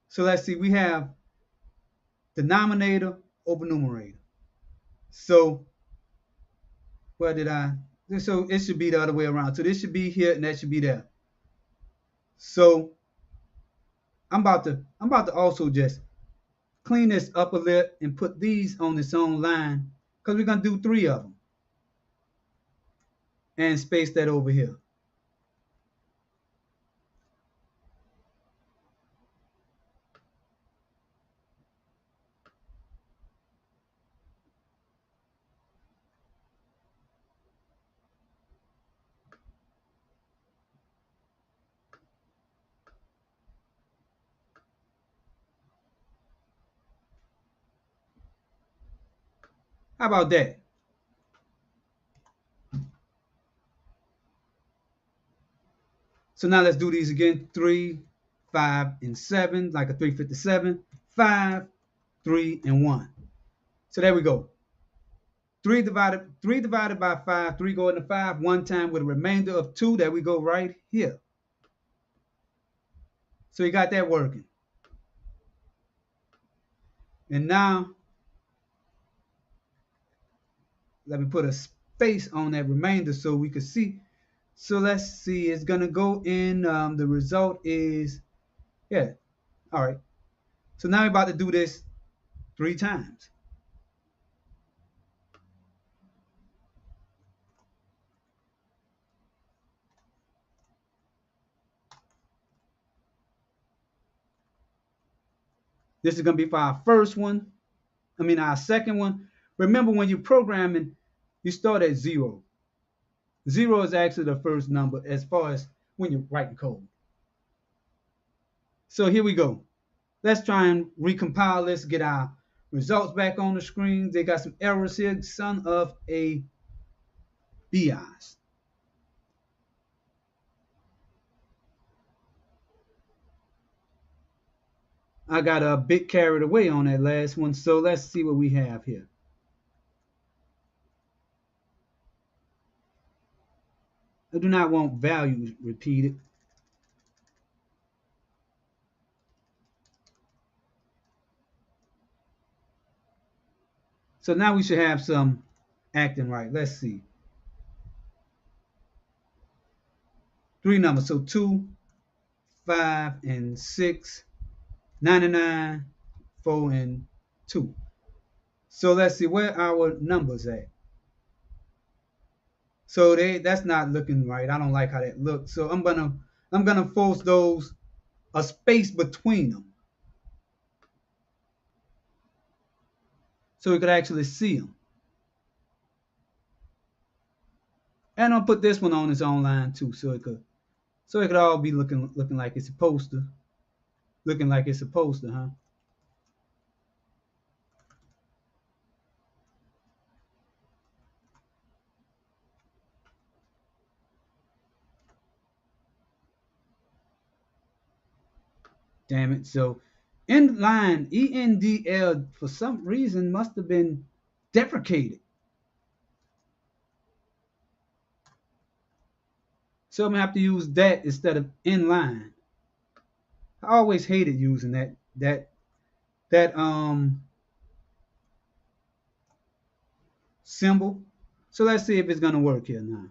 Speaker 1: So let's see. We have denominator over numerator. So where did I? So it should be the other way around. So this should be here and that should be there. So I'm about to also just clean this up a little and put these on its own line because we're going to do 3 of them. And space that over here. How about that? So now let's do these again. 3, 5, and 7, like a 357. 5, 3, and 1. So there we go. 3 divided by 5, 3 go into 5 one time with a remainder of 2 that we go right here. So you got that working. And now let me put a space on that remainder so we can see. So let's see, it's gonna go in, the result is, yeah, all right. So now we're about to do this 3 times. This is gonna be for our first one. Our second one. Remember, when you're programming, you start at 0. 0 is actually the first number as far as when you're writing code. So here we go. Let's try and recompile this, get our results back on the screen. They got some errors here, son of a BIOS. I got a bit carried away on that last one, so let's see what we have here. I do not want values repeated. So now we should have some acting right. Let's see. 3 numbers. So 2, 5, and 6, 99, 4, and 2. So let's see where our numbers at. So that's not looking right. I don't like how that looks. So I'm gonna force those a space between them so we could actually see them. And I'll put this one on its own line too, so it could all be looking like it's supposed to. Looking like it's supposed to, huh? Damn it. So end line ENDL for some reason must have been deprecated. So I'm gonna have to use that instead of inline. I always hated using that symbol. So let's see if it's gonna work here now.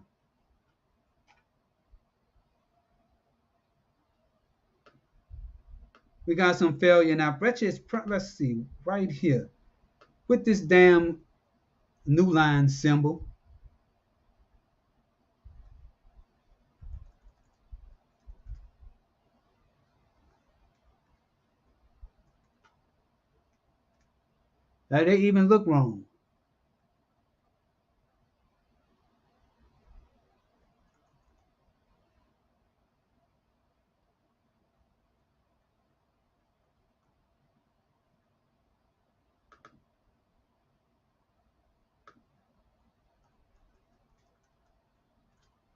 Speaker 1: We got some failure now. Let's see right here with this damn new line symbol. Now they even look wrong.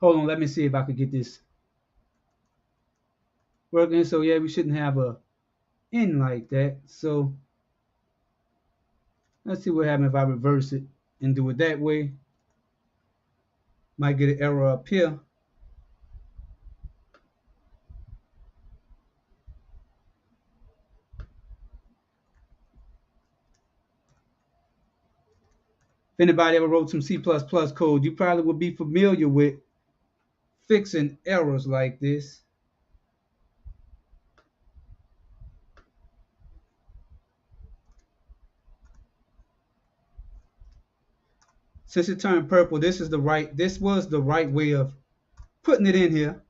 Speaker 1: Hold on, let me see if I could get this working. So yeah, we shouldn't have a in like that. So let's see what happens if I reverse it and do it that way. Might get an error up here. If anybody ever wrote some C++ code, you probably would be familiar with fixing errors like this. Since it turned purple, this was the right way of putting it in here.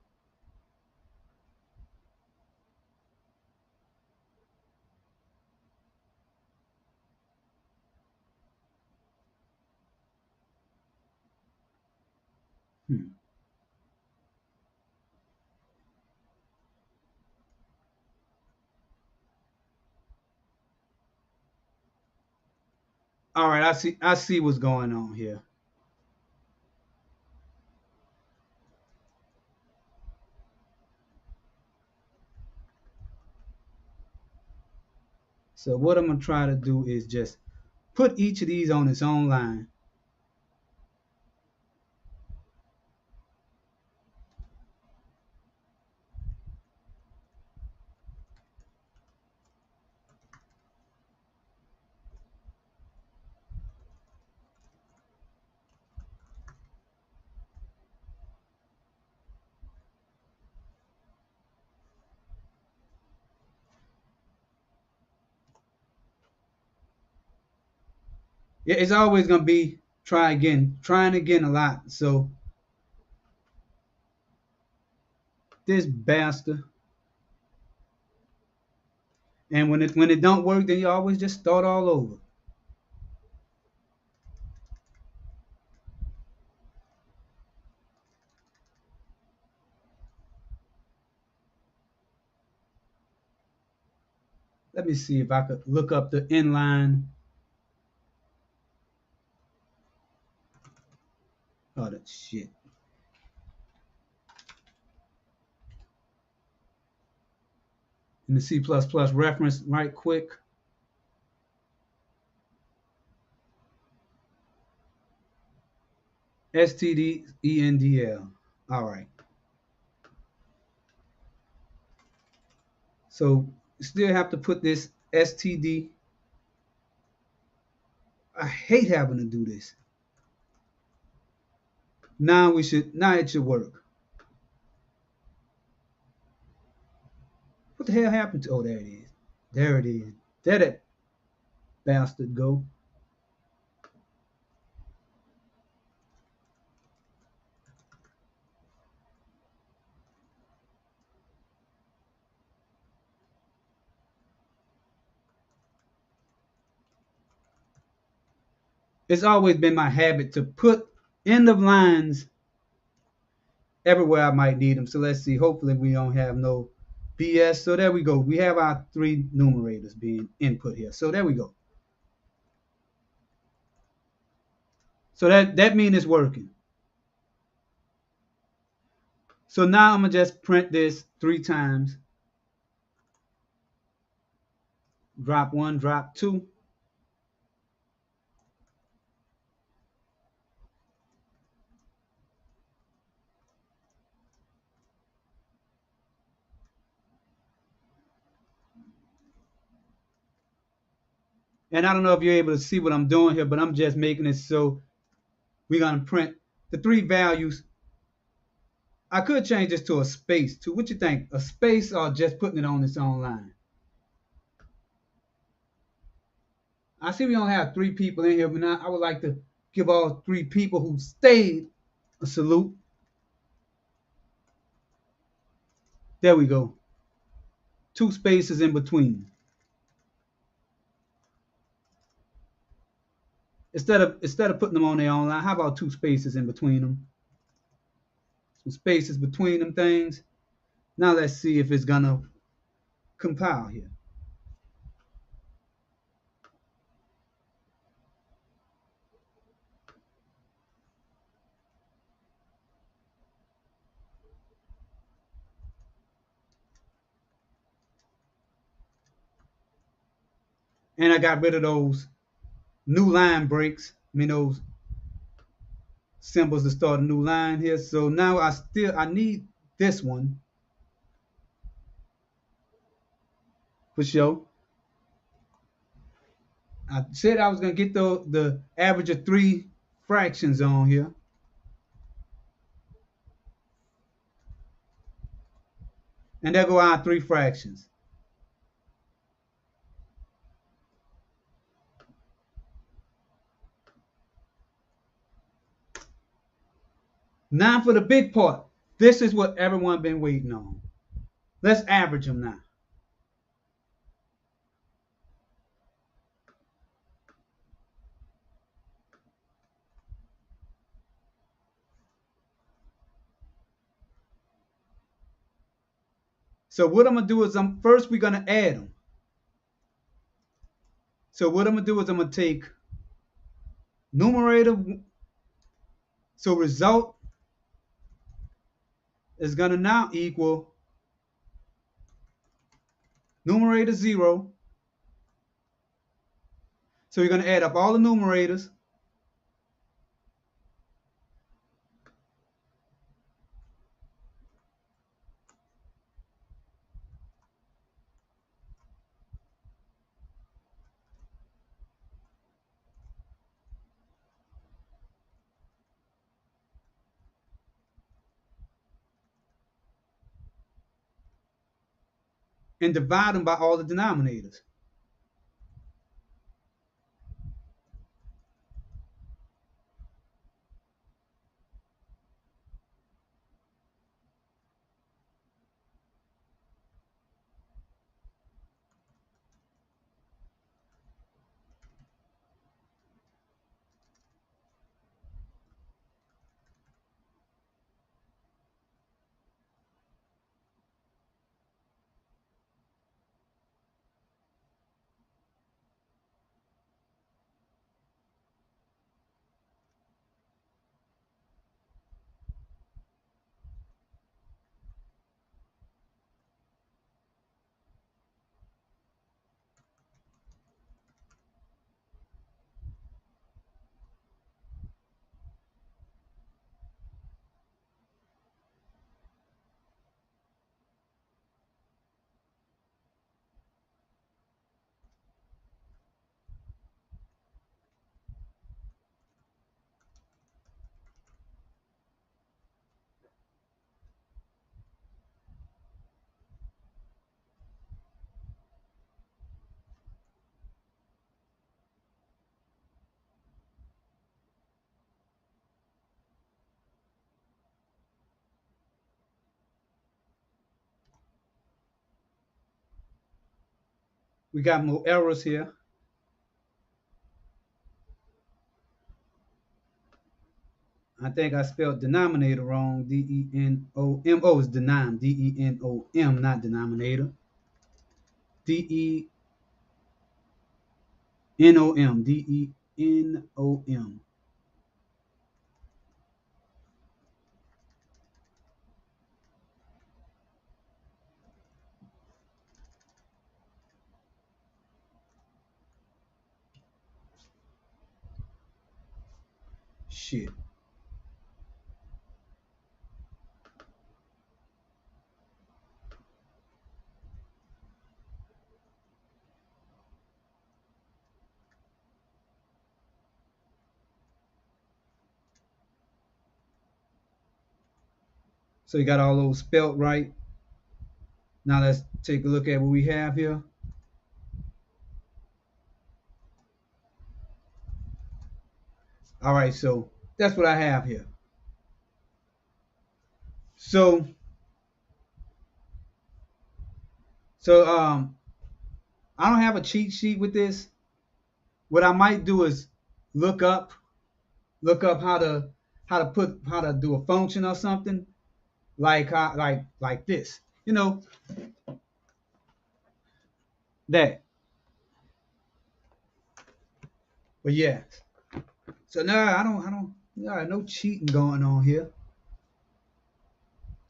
Speaker 1: All right, I see what's going on here. So what I'm gonna try to do is just put each of these on its own line. Yeah, it's always gonna be trying again a lot. So this bastard, and when it don't work, then you always just start all over. Let me see if I could look up the inline. Oh, that shit. In the C++ reference right quick. STDENDL. All right. So still have to put this STD. I hate having to do this. Now it should work. What the hell happened to? Oh, there it is. There it is. There that bastard go. It's always been my habit to put end of lines everywhere I might need them. So let's see. Hopefully we don't have no BS. So there we go. We have our three numerators being input here. So there we go. So that means it's working. So now I'm gonna just print this 3 times. Drop 1, drop 2. And I don't know if you're able to see what I'm doing here, but I'm just making it so we're gonna print the 3 values. I could change this to a space too. What you think? A space or just putting it on its own line? I see we only have 3 people in here, but now I would like to give all 3 people who stayed a salute. There we go. 2 spaces in between. Instead of putting them on their own line, how about 2 spaces in between them? Some spaces between them things. Now let's see if it's gonna compile here. And I got rid of those new line breaks. I mean those symbols to start a new line here. So now I need this one for sure. I said I was gonna get the average of 3 fractions on here. And there go our 3 fractions. Now for the big part. This is what everyone been waiting on. Let's average them now. So what I'm gonna do is first we're gonna add them. So what I'm gonna do is I'm gonna take numerator, so result is going to now equal numerator 0. So you're going to add up all the numerators. And divide them by all the denominators. We got more errors here. I think I spelled denominator wrong. D-E-N-O-M. Oh, it's denom. D-E-N-O-M, not denominator. D-E-N-O-M. D-E-N-O-M. Shit. So you got all those spelt right. Now let's take a look at what we have here. All right, so that's what I have here. So I don't have a cheat sheet with this. What I might do is look up how to do a function or something like this. You know, that. But yeah. So now no cheating going on here.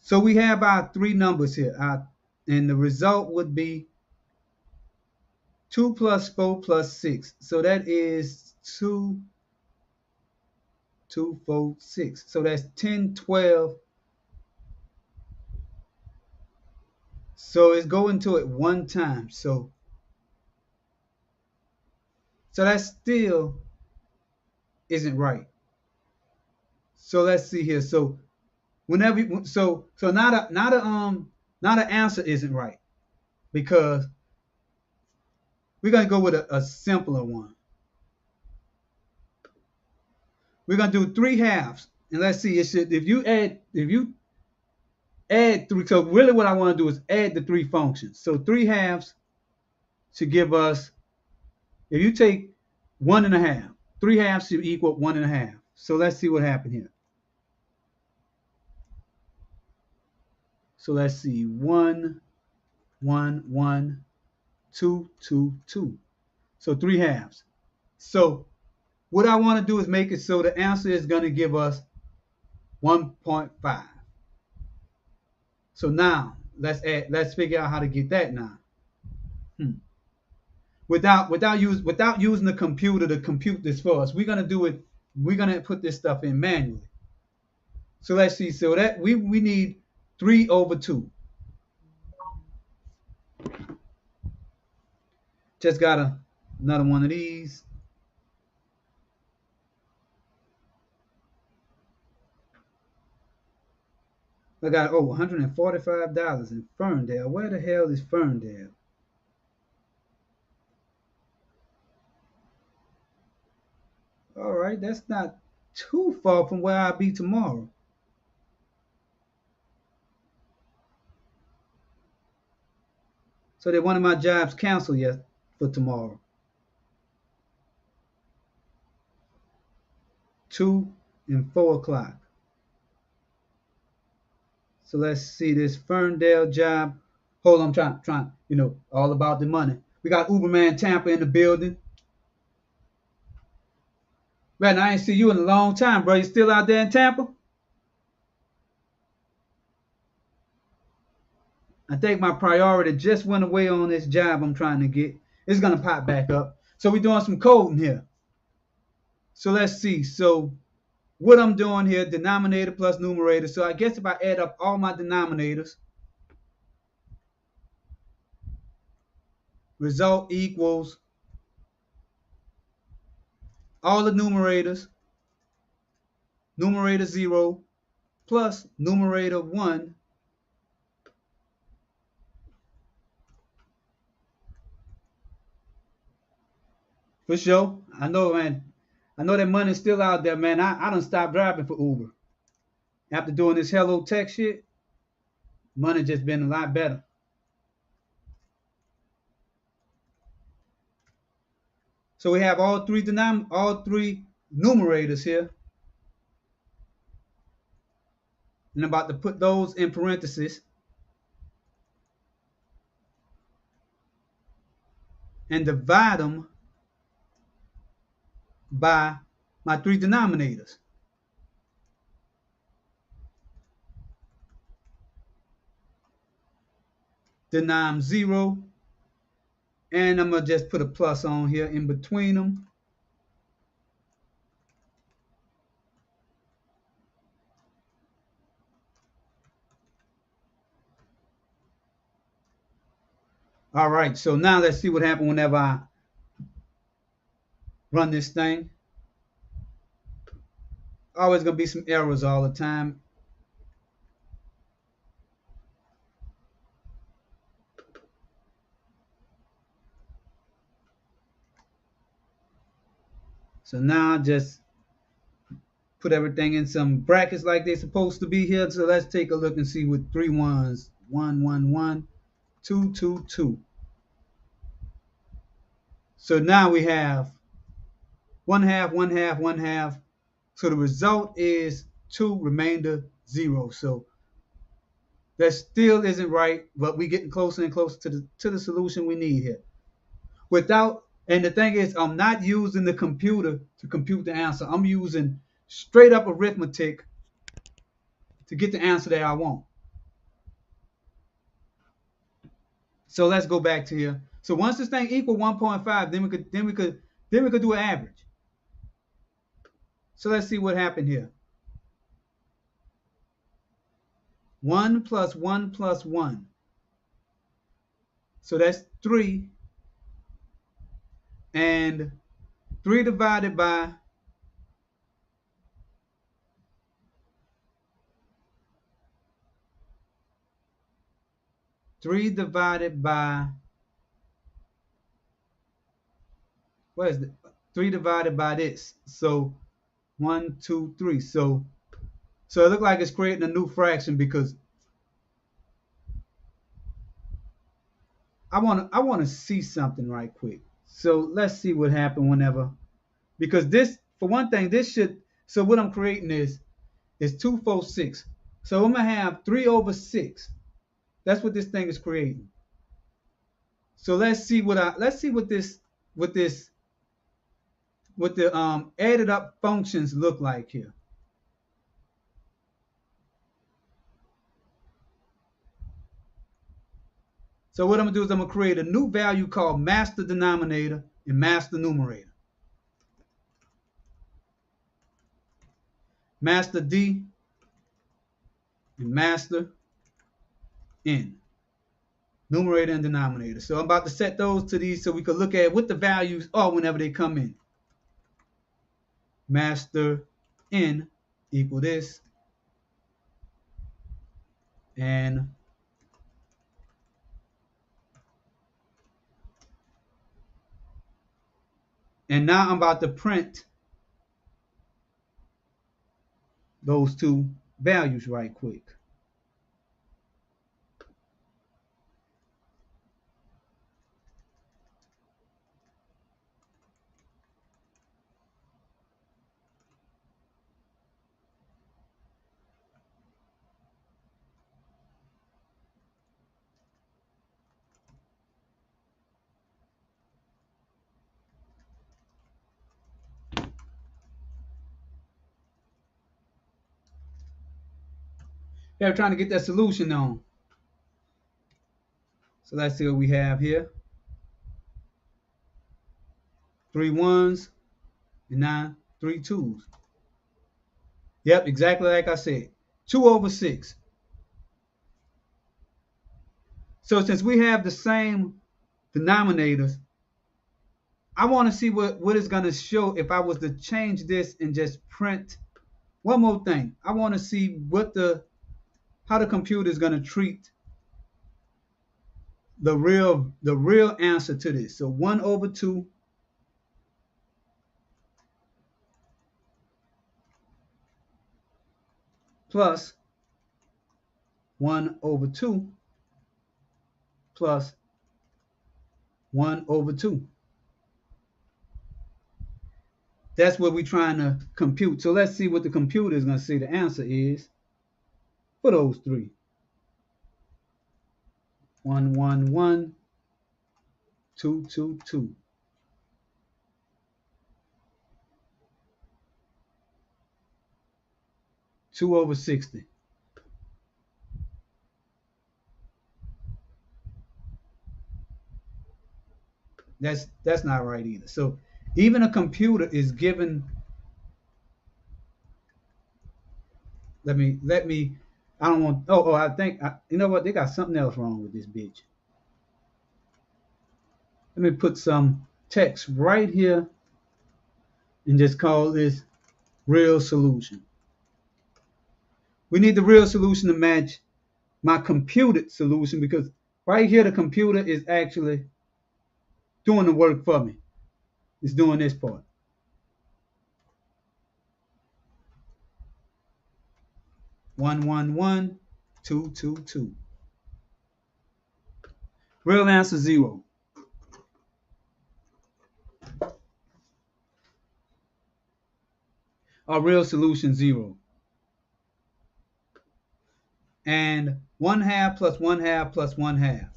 Speaker 1: So we have our three numbers here. And the result would be 2 plus 4 plus 6. So that is 2, 2, 4, 6. So that's 10, 12. So it's going to it one time. So that still isn't right. So let's see here. So whenever so not an answer isn't right, because we're gonna go with a simpler one. We're gonna do 3 halves, and let's see. It should if you add 3. So really, what I want to do is add the 3 functions. So 3 halves should give us. If you take 1.5, 3 halves should equal 1.5. So let's see what happened here. So let's see, 1, 1, 1, 2, 2, 2. So 3 halves. So What I want to do is make it so the answer is going to give us 1.5. So now let's figure out how to get that now. Without using the computer to compute this for us. We're gonna put this stuff in manually. So let's see. So that we need 3/2. Just got another one of these. I got $145 in Ferndale. Where the hell is Ferndale? All right, that's not too far from where I'll be tomorrow. So they wanted my jobs canceled yet for tomorrow. 2 and 4 o'clock. So let's see this Ferndale job. Hold on, I'm trying, all about the money. We got Uberman Tampa in the building. Man, I ain't see you in a long time, bro. You still out there in Tampa? I think my priority just went away on this job I'm trying to get. It's going to pop back up. So we're doing some coding here. So let's see. So what I'm doing here, denominator plus numerator. So I guess if I add up all my denominators, result equals all the numerators, numerator 0 plus numerator 1 for sure. I know, man. I know that money's still out there, man. I done stopped driving for Uber. After doing this Hello Tech shit, money just been a lot better. So we have all three numerators here. And I'm about to put those in parentheses. And divide them by my 3 denominators. Denom 0. And I'm going to just put a plus on here in between them. All right, so now let's see what happens whenever I run this thing. Always going to be some errors all the time. So now I just put everything in some brackets like they're supposed to be here. So let's take a look and see what 3 1s, 1 1 1, 2 2 2. So now we have 1/2, 1/2, 1/2. So the result is 2, remainder 0. So that still isn't right, but we're getting closer and closer to the solution we need here. And the thing is, I'm not using the computer to compute the answer. I'm using straight up arithmetic to get the answer that I want. So let's go back to here. So once this thing equals 1.5, then we could do an average. So let's see what happened here. 1 plus 1 plus 1. So that's 3. And 3 divided by 3 divided by, what is it? 3 divided by this. So 1, 2, 3. So it looks like it's creating a new fraction because I want to see something right quick. So let's see what happened whenever, because this, for one thing, this should, so what I'm creating is 2, 4, 6. So I'm gonna have 3/6. That's what this thing is creating. So let's see what this added up functions look like here. So what I'm gonna do is I'm gonna create a new value called master denominator and master numerator. Master D and master N. Numerator and denominator. So I'm about to set those to these so we can look at what the values are whenever they come in. Master N equal this. And now I'm about to print those two values right quick. They're trying to get that solution on. So let's see what we have here. 3 1s and 9 3 2s. Yep, exactly like I said. 2 over 6. So since we have the same denominators, I want to see what it's going to show if I was to change this and just print. One more thing. I want to see how the computer is going to treat the real answer to this. So 1 over 2 plus 1 over 2 plus 1 over 2. That's what we're trying to compute. So let's see what the computer is going to say the answer is for those three. 1 1 1 2 2 2. Two over 60. That's not right either. So even a computer is given. Let me. I don't want. I think you know what? They got something else wrong with this bitch. Let me put some text right here and just call this real solution. We need the real solution to match my computed solution because right here the computer is actually doing the work for me. It's doing this part. One, one, one, two, two, two. Real answer 0. Our real solution 0. And 1/2 plus 1/2 plus 1/2.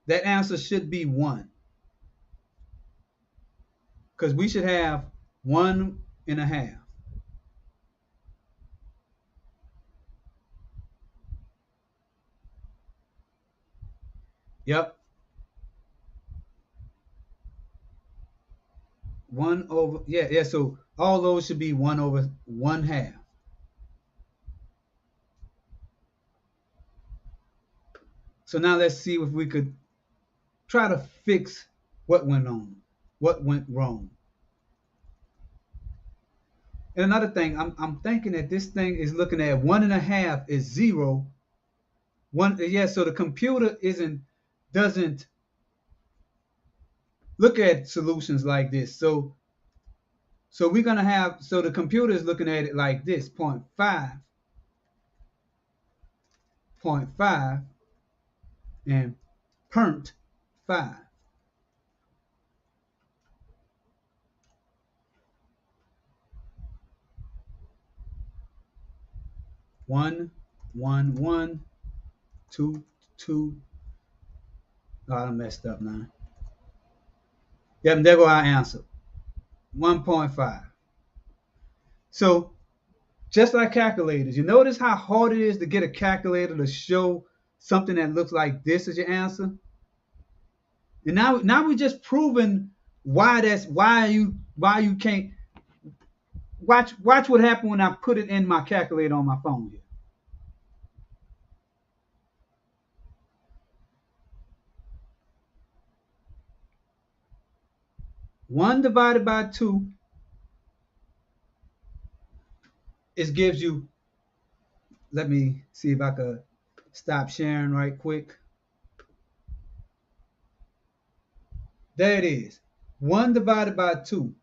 Speaker 1: That answer should be 1. Because we should have 1.5. Yep. 1 over, yeah, so all those should be 1 over 1/2. So now let's see if we could try to fix what went wrong. And another thing, I'm thinking that this thing is looking at 1.5 is 0. So the computer doesn't look at solutions like this. So we're gonna have, so the computer is looking at it like this: 0.5, 0.5, and 0.5. One, one, one, two, two. Oh, I messed up now. Yep, and there go our answer, 1.5. So just like calculators, you notice how hard it is to get a calculator to show something that looks like this as your answer. And now we just proven why you can't watch what happened when I put it in my calculator on my phone here. One divided by two gives you. Let me see if I could stop sharing right quick. There it is. 1 divided by 2.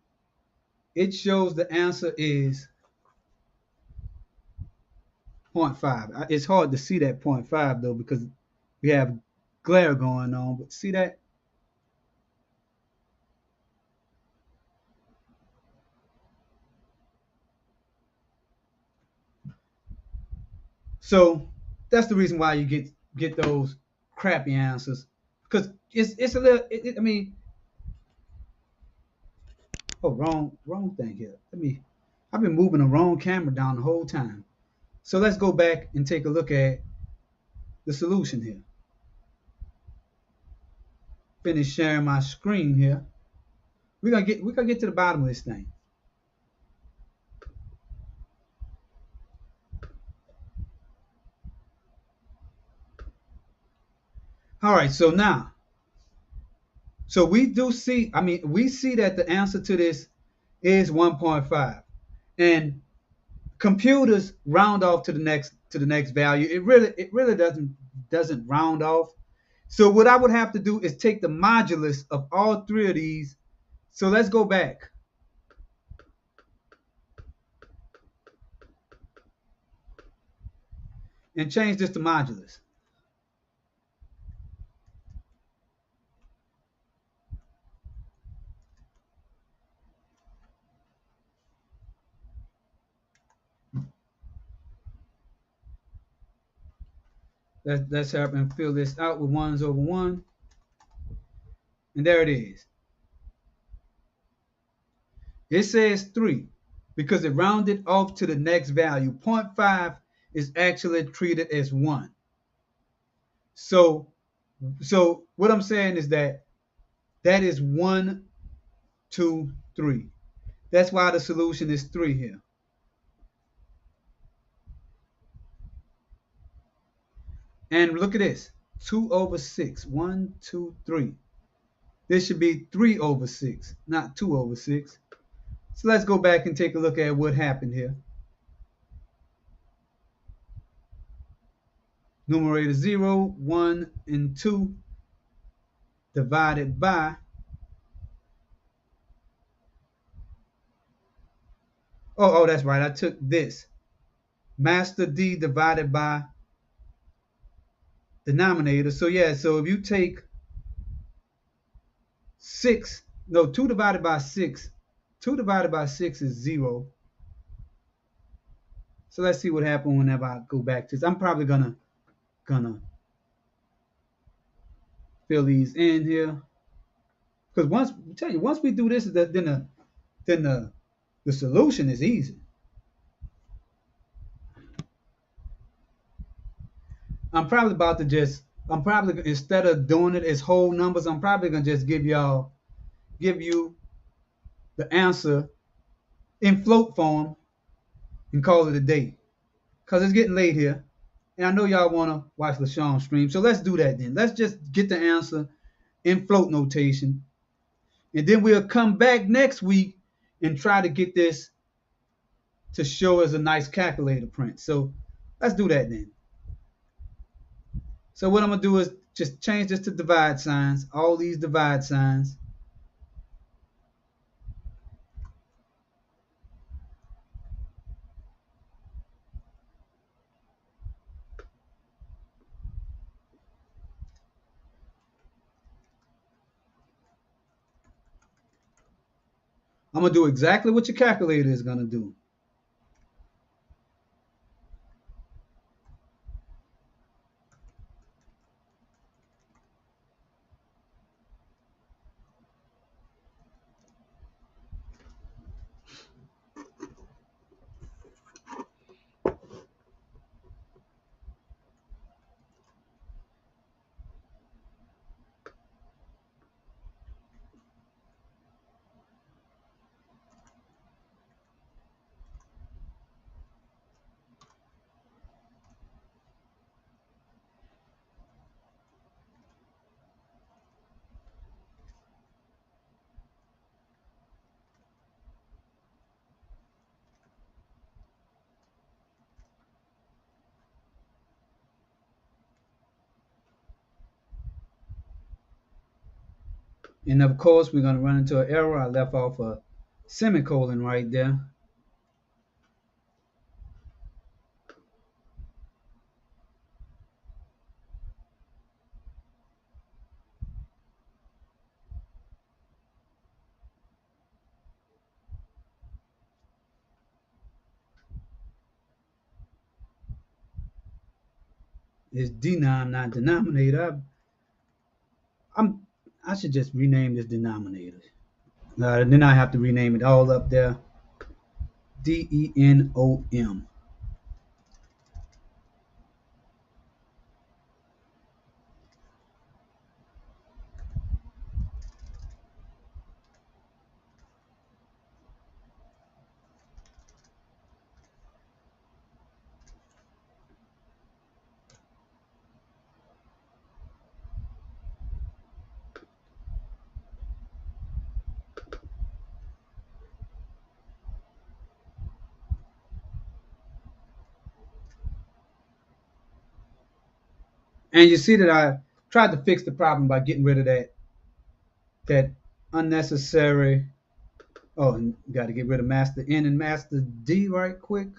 Speaker 1: It shows the answer is 0.5. It's hard to see that 0.5 though because we have glare going on. But see that? So that's the reason why you get those crappy answers because it's a little. I mean, oh, wrong thing here. I've been moving the wrong camera down the whole time. So let's go back and take a look at the solution here. Finish sharing my screen here. We're gonna get to the bottom of this thing. All right, so now, so we do see, I mean, we see that the answer to this is 1.5. And computers round off to the next value. It really doesn't round off. So what I would have to do is take the modulus of all three of these. So let's go back. And change this to modulus. Let's help and fill this out with 1s over 1. And there it is. It says 3 because it rounded off to the next value. 0.5 is actually treated as 1. So what I'm saying is that is 1, 2, 3. That's why the solution is 3 here. And look at this. 2 over 6. 1, 2, 3. This should be 3 over 6, not 2 over 6. So let's go back and take a look at what happened here. Numerator 0, 1, and 2 divided by oh, that's right. I took this. Master D divided by denominator. So yeah, so if you take 6, no, 2 divided by 6, 2 divided by 6 is 0. So let's see what happens whenever I go back to this. I'm probably gonna fill these in here. Because once we do this, then the solution is easy. I'm probably instead of doing it as whole numbers, I'm probably gonna just give you the answer in float form and call it a day. Cause it's getting late here, and I know y'all wanna watch LaShawn stream, so let's do that then. Let's just get the answer in float notation, and then we'll come back next week and try to get this to show as a nice calculator print. So let's do that then. So what I'm gonna do is just change this to divide signs, all these divide signs. I'm gonna do exactly what your calculator is gonna do. And of course, we're going to run into an error. I left off a semicolon right there. It's denom, not denominator. I'm I should just rename this denominator. Then I have to rename it all up there. DENOM. And you see that I tried to fix the problem by getting rid of that unnecessary. Oh, and got to get rid of master N and master D right quick.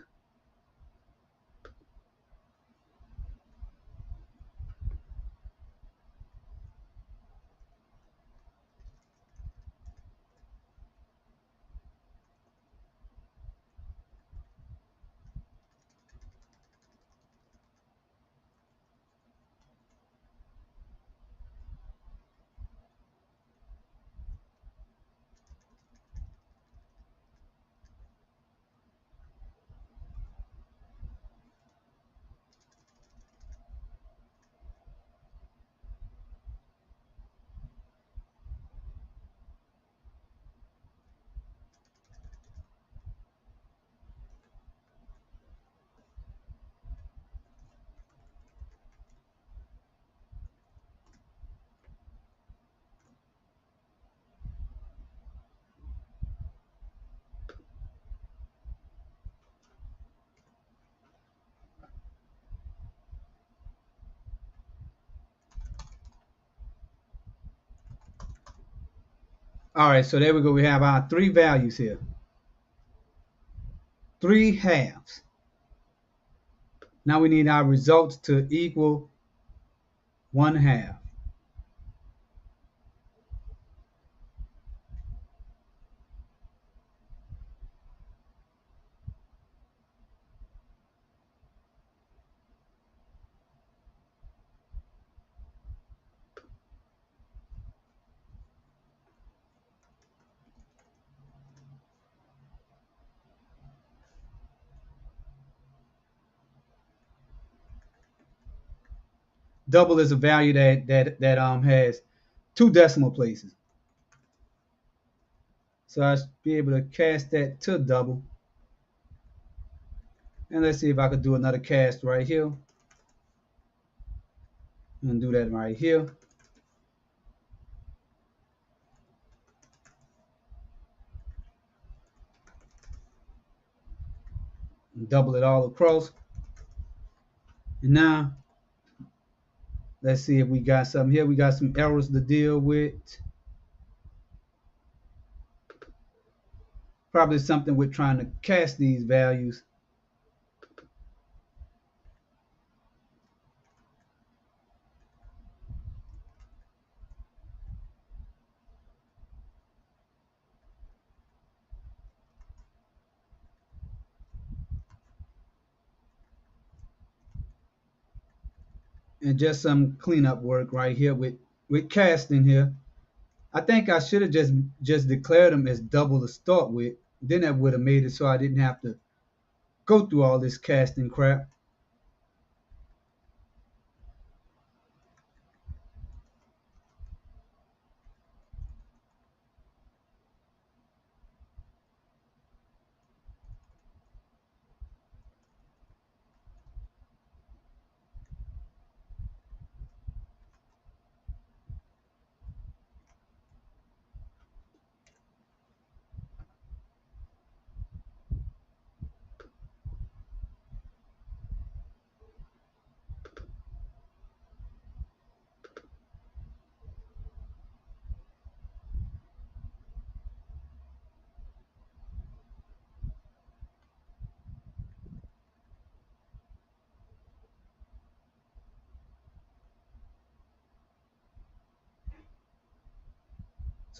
Speaker 1: All right, so there we go. We have our three values here. Three halves. Now we need our results to equal 1/2. Double is a value that has two decimal places. So I should be able to cast that to double. And let's see if I could do another cast right here. And do that right here. And double it all across. And now, let's see if we got something here. We got some errors to deal with. Probably something with trying to cast these values. And just some cleanup work right here with casting here. I think I should have just declared them as double to start with. Then that would have made it so I didn't have to go through all this casting crap.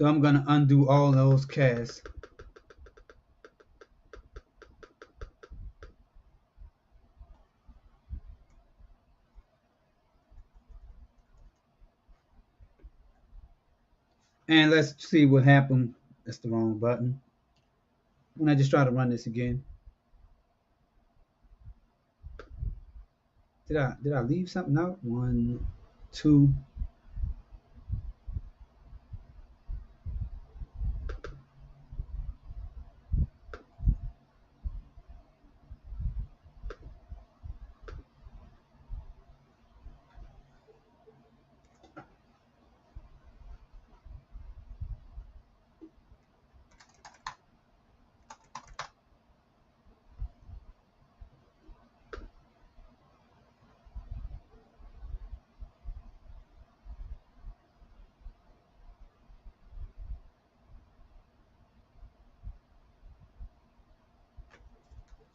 Speaker 1: So I'm going to undo all those casts. And let's see what happened. That's the wrong button. When I just try to run this again. Did I leave something out? 1, 2.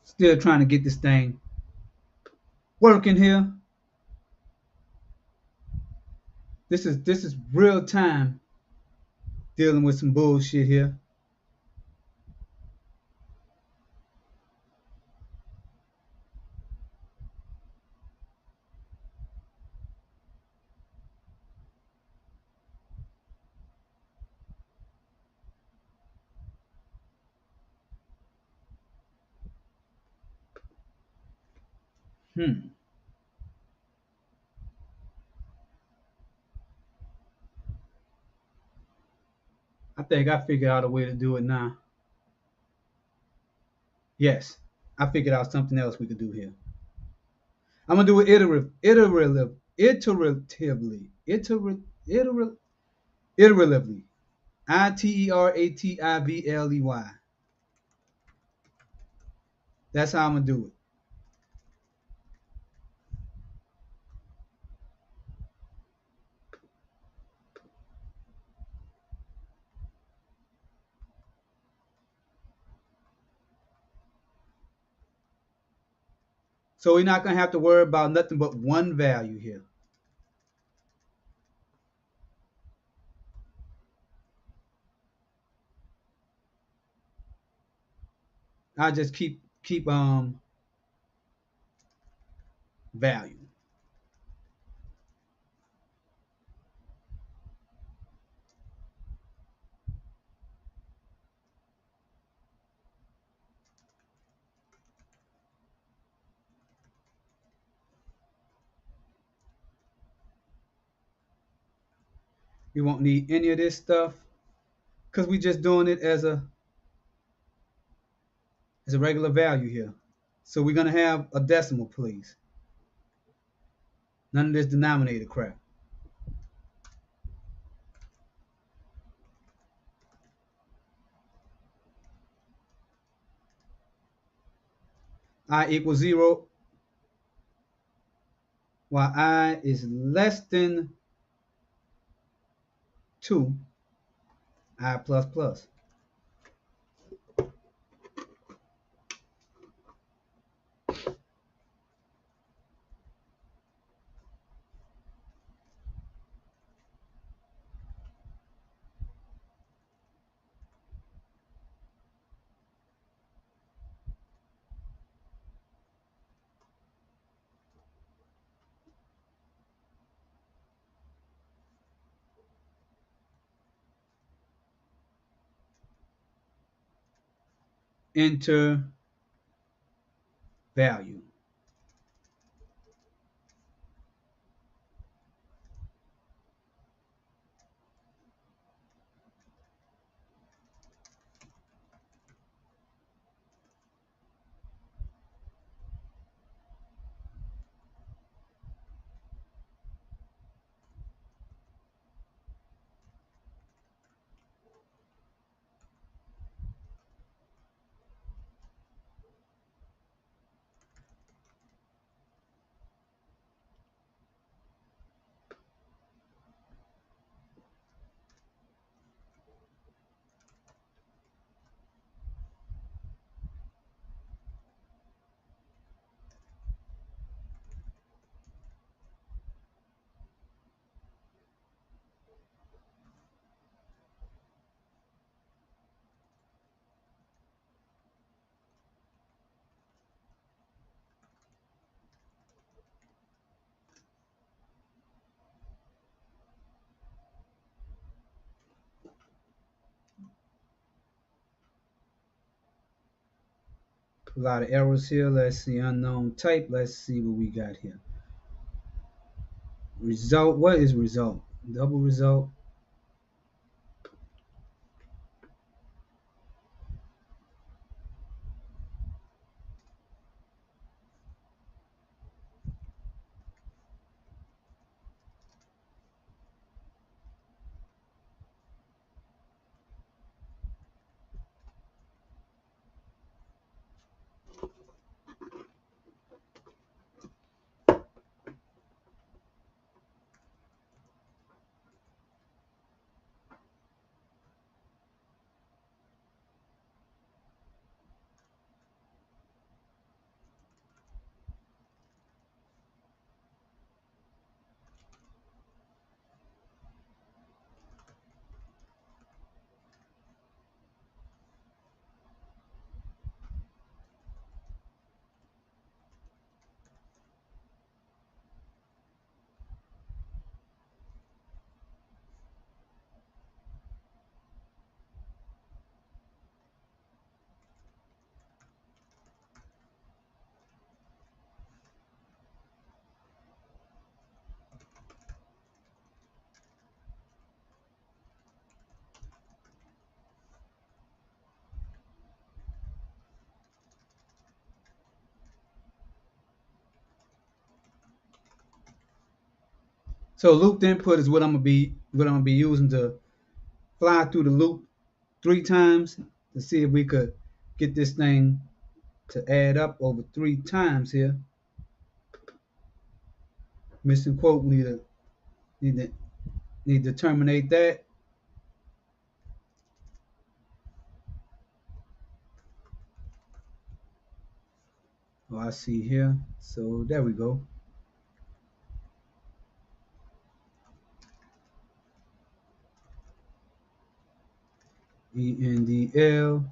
Speaker 1: Still trying to get this thing working here. This is real time dealing with some bullshit here. I think I figured out a way to do it now. Yes, I figured out something else we could do here. I'm gonna do it iteratively, iteratively. Iteratively. That's how I'm gonna do it. So we're not gonna have to worry about nothing but one value here. I just keep value. We won't need any of this stuff because we're just doing it as a regular value here. So we're gonna have a decimal, please. None of this denominator crap. I equals 0 while I is less than 2, I plus plus. Enter value. A lot of errors here. Let's see, unknown type. Let's see what we got here. Result. What is result? Double result. So looped input is what I'm gonna be using to fly through the loop 3 times to see if we could get this thing to add up over 3 times here. Missing quote, need to terminate that. Oh, I see here. So there we go. ENDL.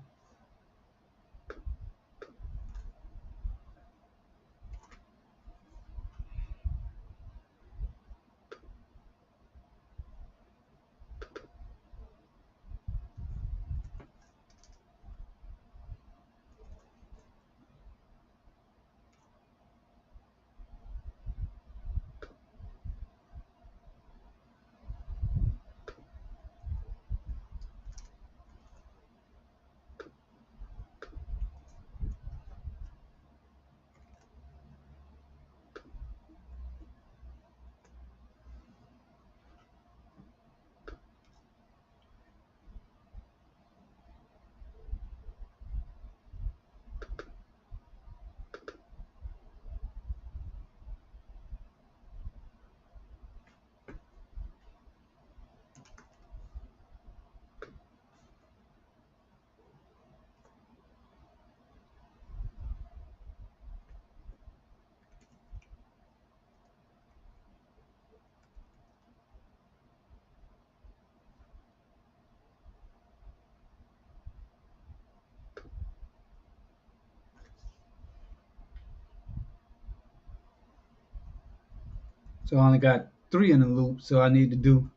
Speaker 1: So I only got 3 in the loop, so I need to do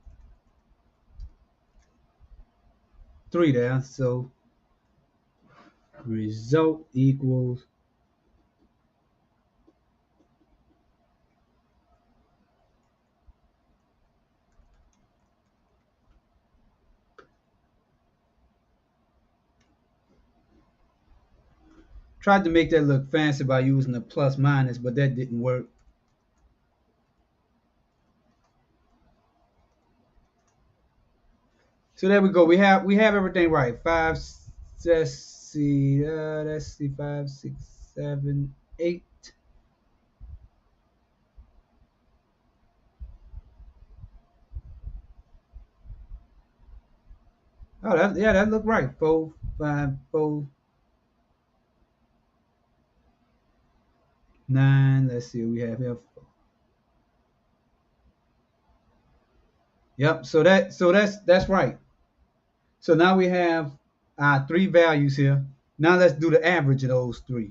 Speaker 1: 3 there. So result equals tried to make that look fancy by using the plus minus, but that didn't work. So there we go. We have everything right. Let's see, 5, 6, 7, 8. Oh, that looked right. 4, 5, 4, 9. Let's see what we have here. Yep. So that's right. So now we have our 3 values here. Now let's do the average of those 3.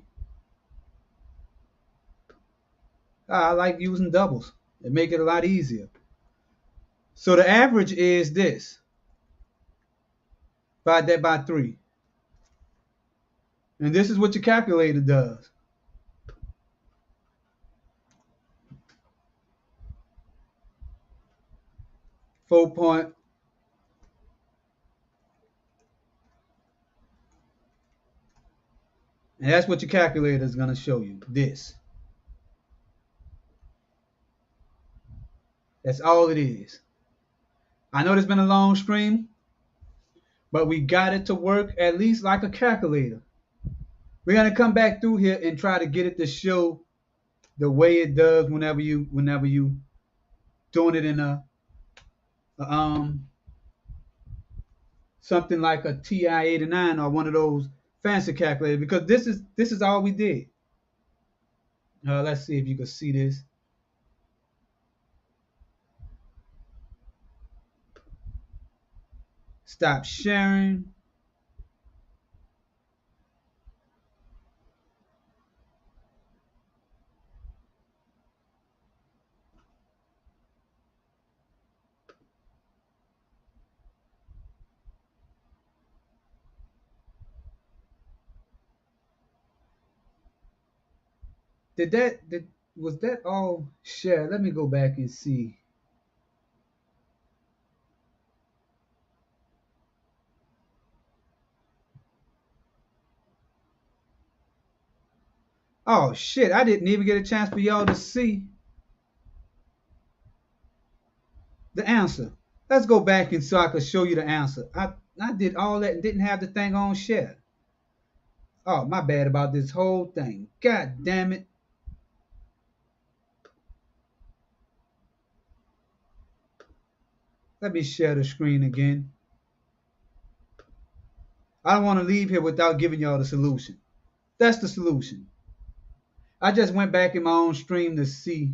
Speaker 1: I like using doubles. They make it a lot easier. So the average is this. Divide that by 3. And this is what your calculator does. Four point. And that's what your calculator is going to show you. This. That's all it is. I know there's been a long stream, but we got it to work at least like a calculator. We're going to come back through here and try to get it to show the way it does whenever you doing it in a something like a TI-89 or one of those fancy calculators, because this is all we did. Let's see if you can see this. Stop sharing. Was that all shared? Let me go back and see. Oh shit, I didn't even get a chance for y'all to see the answer. Let's go back and so I can show you the answer. I did all that and didn't have the thing on share. Oh, my bad about this whole thing. God damn it. Let me share the screen again. I don't want to leave here without giving y'all the solution. That's the solution. I just went back in my own stream to see.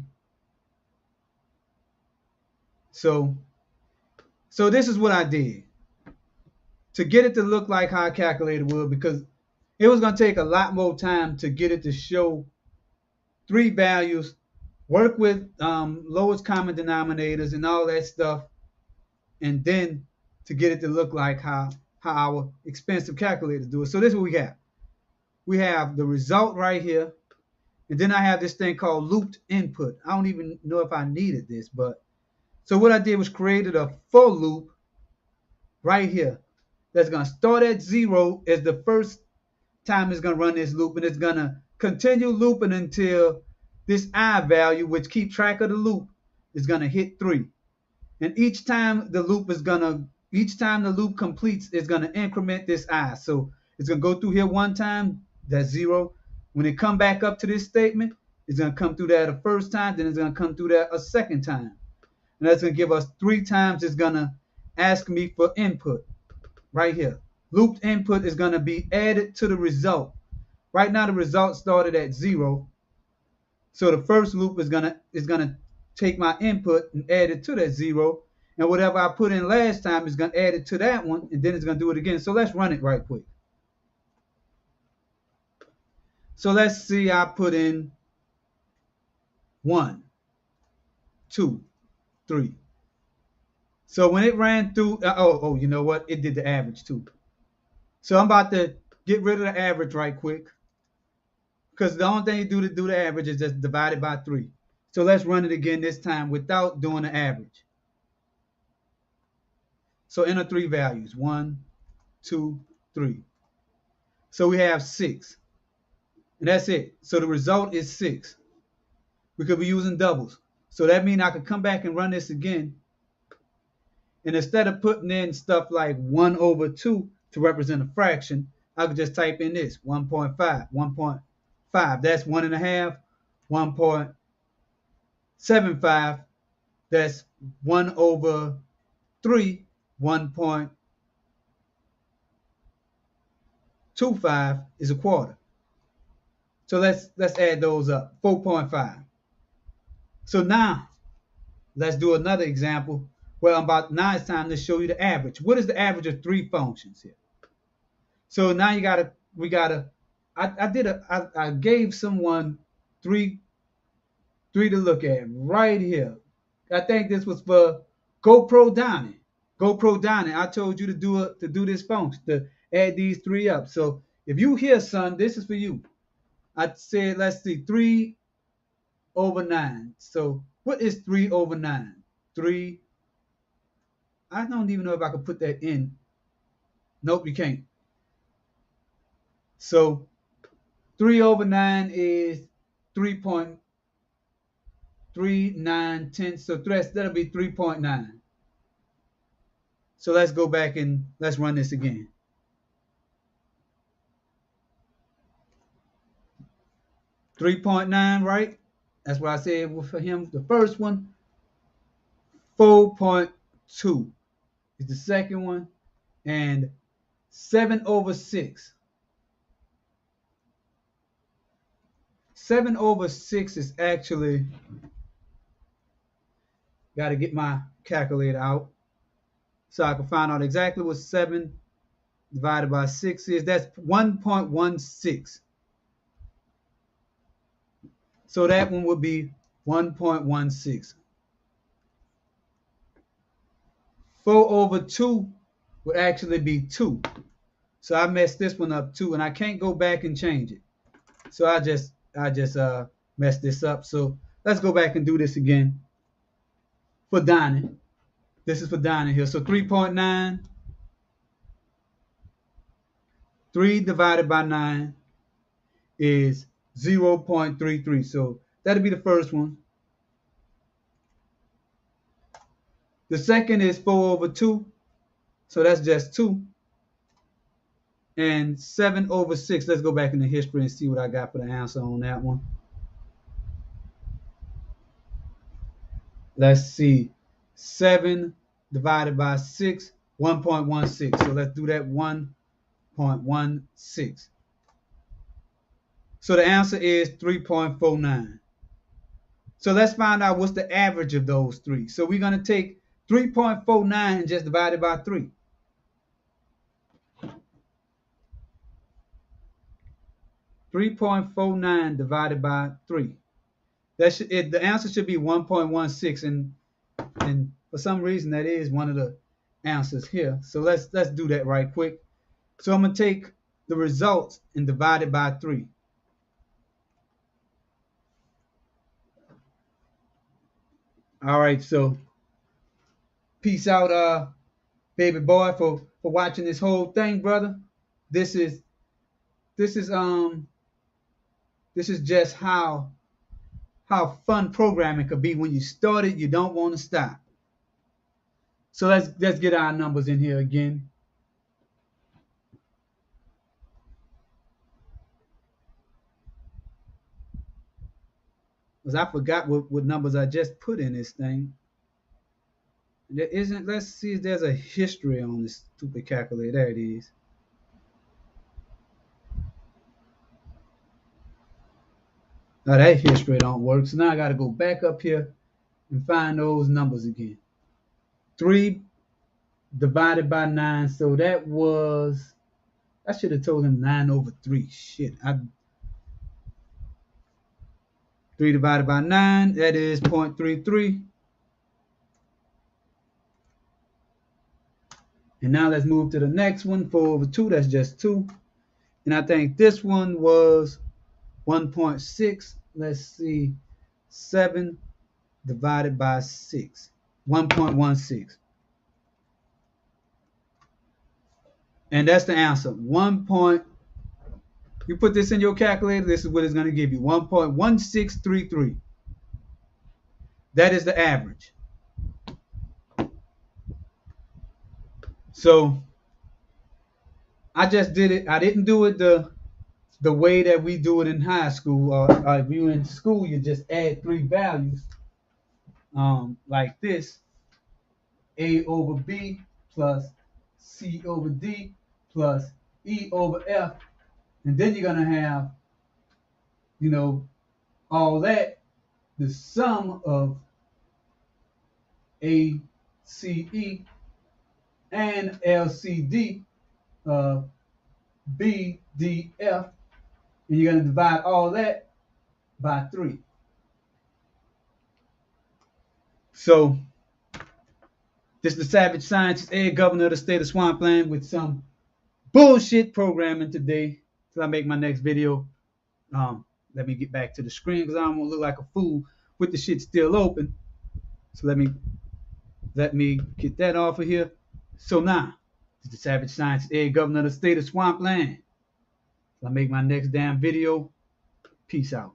Speaker 1: So this is what I did to get it to look like how a calculator would, because it was going to take a lot more time to get it to show three values, work with lowest common denominators and all that stuff, and then to get it to look like how our expensive calculators do it. So this is what we have. We have the result right here, and then I have this thing called looped input. I don't even know if I needed this, but so what I did was created a for loop right here that's going to start at 0 as the first time it's going to run this loop, and it's going to continue looping until this I value, which keep track of the loop, is going to hit 3. And each time the loop completes, it's going to increment this I. So it's going to go through here one time, that's 0. When it come back up to this statement, it's going to come through that a first time, then it's going to come through that a second time. And that's going to give us 3 times. It's going to ask me for input right here. Looped input is going to be added to the result. Right now the result started at 0. So the first loop is going to take my input and add it to that 0. And whatever I put in last time is going to add it to that one, and then it's going to do it again. So let's run it right quick. So let's see, I put in 1, 2, 3. So when it ran through, you know what? It did the average too. So I'm about to get rid of the average right quick, because the only thing you do to do the average is just divide it by 3. So let's run it again this time without doing the average. So enter 3 values, 1, 2, 3. So we have 6. And that's it. So the result is 6. We could be using doubles. So that means I could come back and run this again. And instead of putting in stuff like 1 over 2 to represent a fraction, I could just type in this 1.5, 1.5. That's 1.5, 1.75. That's 1 over 3, 1.25 is a quarter. So let's add those up. 4.5. So now let's do another example. Well, now it's time to show you the average. What is the average of 3 functions here? So now I gave someone three to look at right here. I think this was for GoPro Dining. I told you to do this function, to add these 3 up. So If you hear, son, this is for you. I said, let's see, 3/9. So what is 3/9? 3, I don't even know if I could put that in. Nope, you can't. So 3/9 is 3.3910. So that'll be 3.9. So let's go back and let's run this again. 3.9, right? That's what I said for him. The first one. 4.2 is the second one. And 7/6. 7/6 is actually, got to get my calculator out so I can find out exactly what 7 divided by 6 is. That's 1.16. So that one would be 1.16. 4/2 would actually be 2. So I messed this one up too, and I can't go back and change it. So I just messed this up. So let's go back and do this again for dining. This is for dining here. So 3.9, 3 divided by 9 is 0.33. So that'll be the first one. The second is 4/2. So that's just 2. And 7/6. Let's go back in the history and see what I got for the answer on that one. Let's see. 7 divided by 6, 1.16. So let's do that, 1.16. So the answer is 3.49. So let's find out what's the average of those three. So we're going to take 3.49 and just divide it by 3. .49 divided by 3. The answer should be 1.16, and for some reason that is one of the answers here. So let's do that right quick. So I'm gonna take the results and divide it by 3. All right, so peace out, baby boy, for watching this whole thing, brother. This is just how fun programming could be. When you start it, you don't want to stop. So let's get our numbers in here again. Because I forgot what numbers I just put in this thing. There isn't. Let's see if there's a history on this stupid calculator. There it is. Now that history don't work. So now I got to go back up here and find those numbers again. 3 divided by 9. So that was, I should have told him 9/3. Shit. 3 divided by 9, that is 0.33. And now let's move to the next one. 4/2, that's just 2. And I think this one was 1.6. Let's see. 7 divided by 6. 1.16. And that's the answer. You put this in your calculator, this is what it's going to give you. 1.1633. That is the average. So I just did it. I didn't do it the way that we do it in high school. If you're in school, you just add 3 values, like this: A/B plus C/D plus E/F. And then you're going to have, all that, the sum of ACE and LCD, BDF, and you're going to divide all that by 3. So, this is the Savage Scientist, Governor of the state of Swampland, with some bullshit programming today.
Speaker 2: till I make my next video. Let me get back to the screen because I don't want to look like a fool with the shit still open. So let me get that off of here. So now, this is the Savage Science Egg, Governor of the State of Swampland. Till I make my next damn video. Peace out.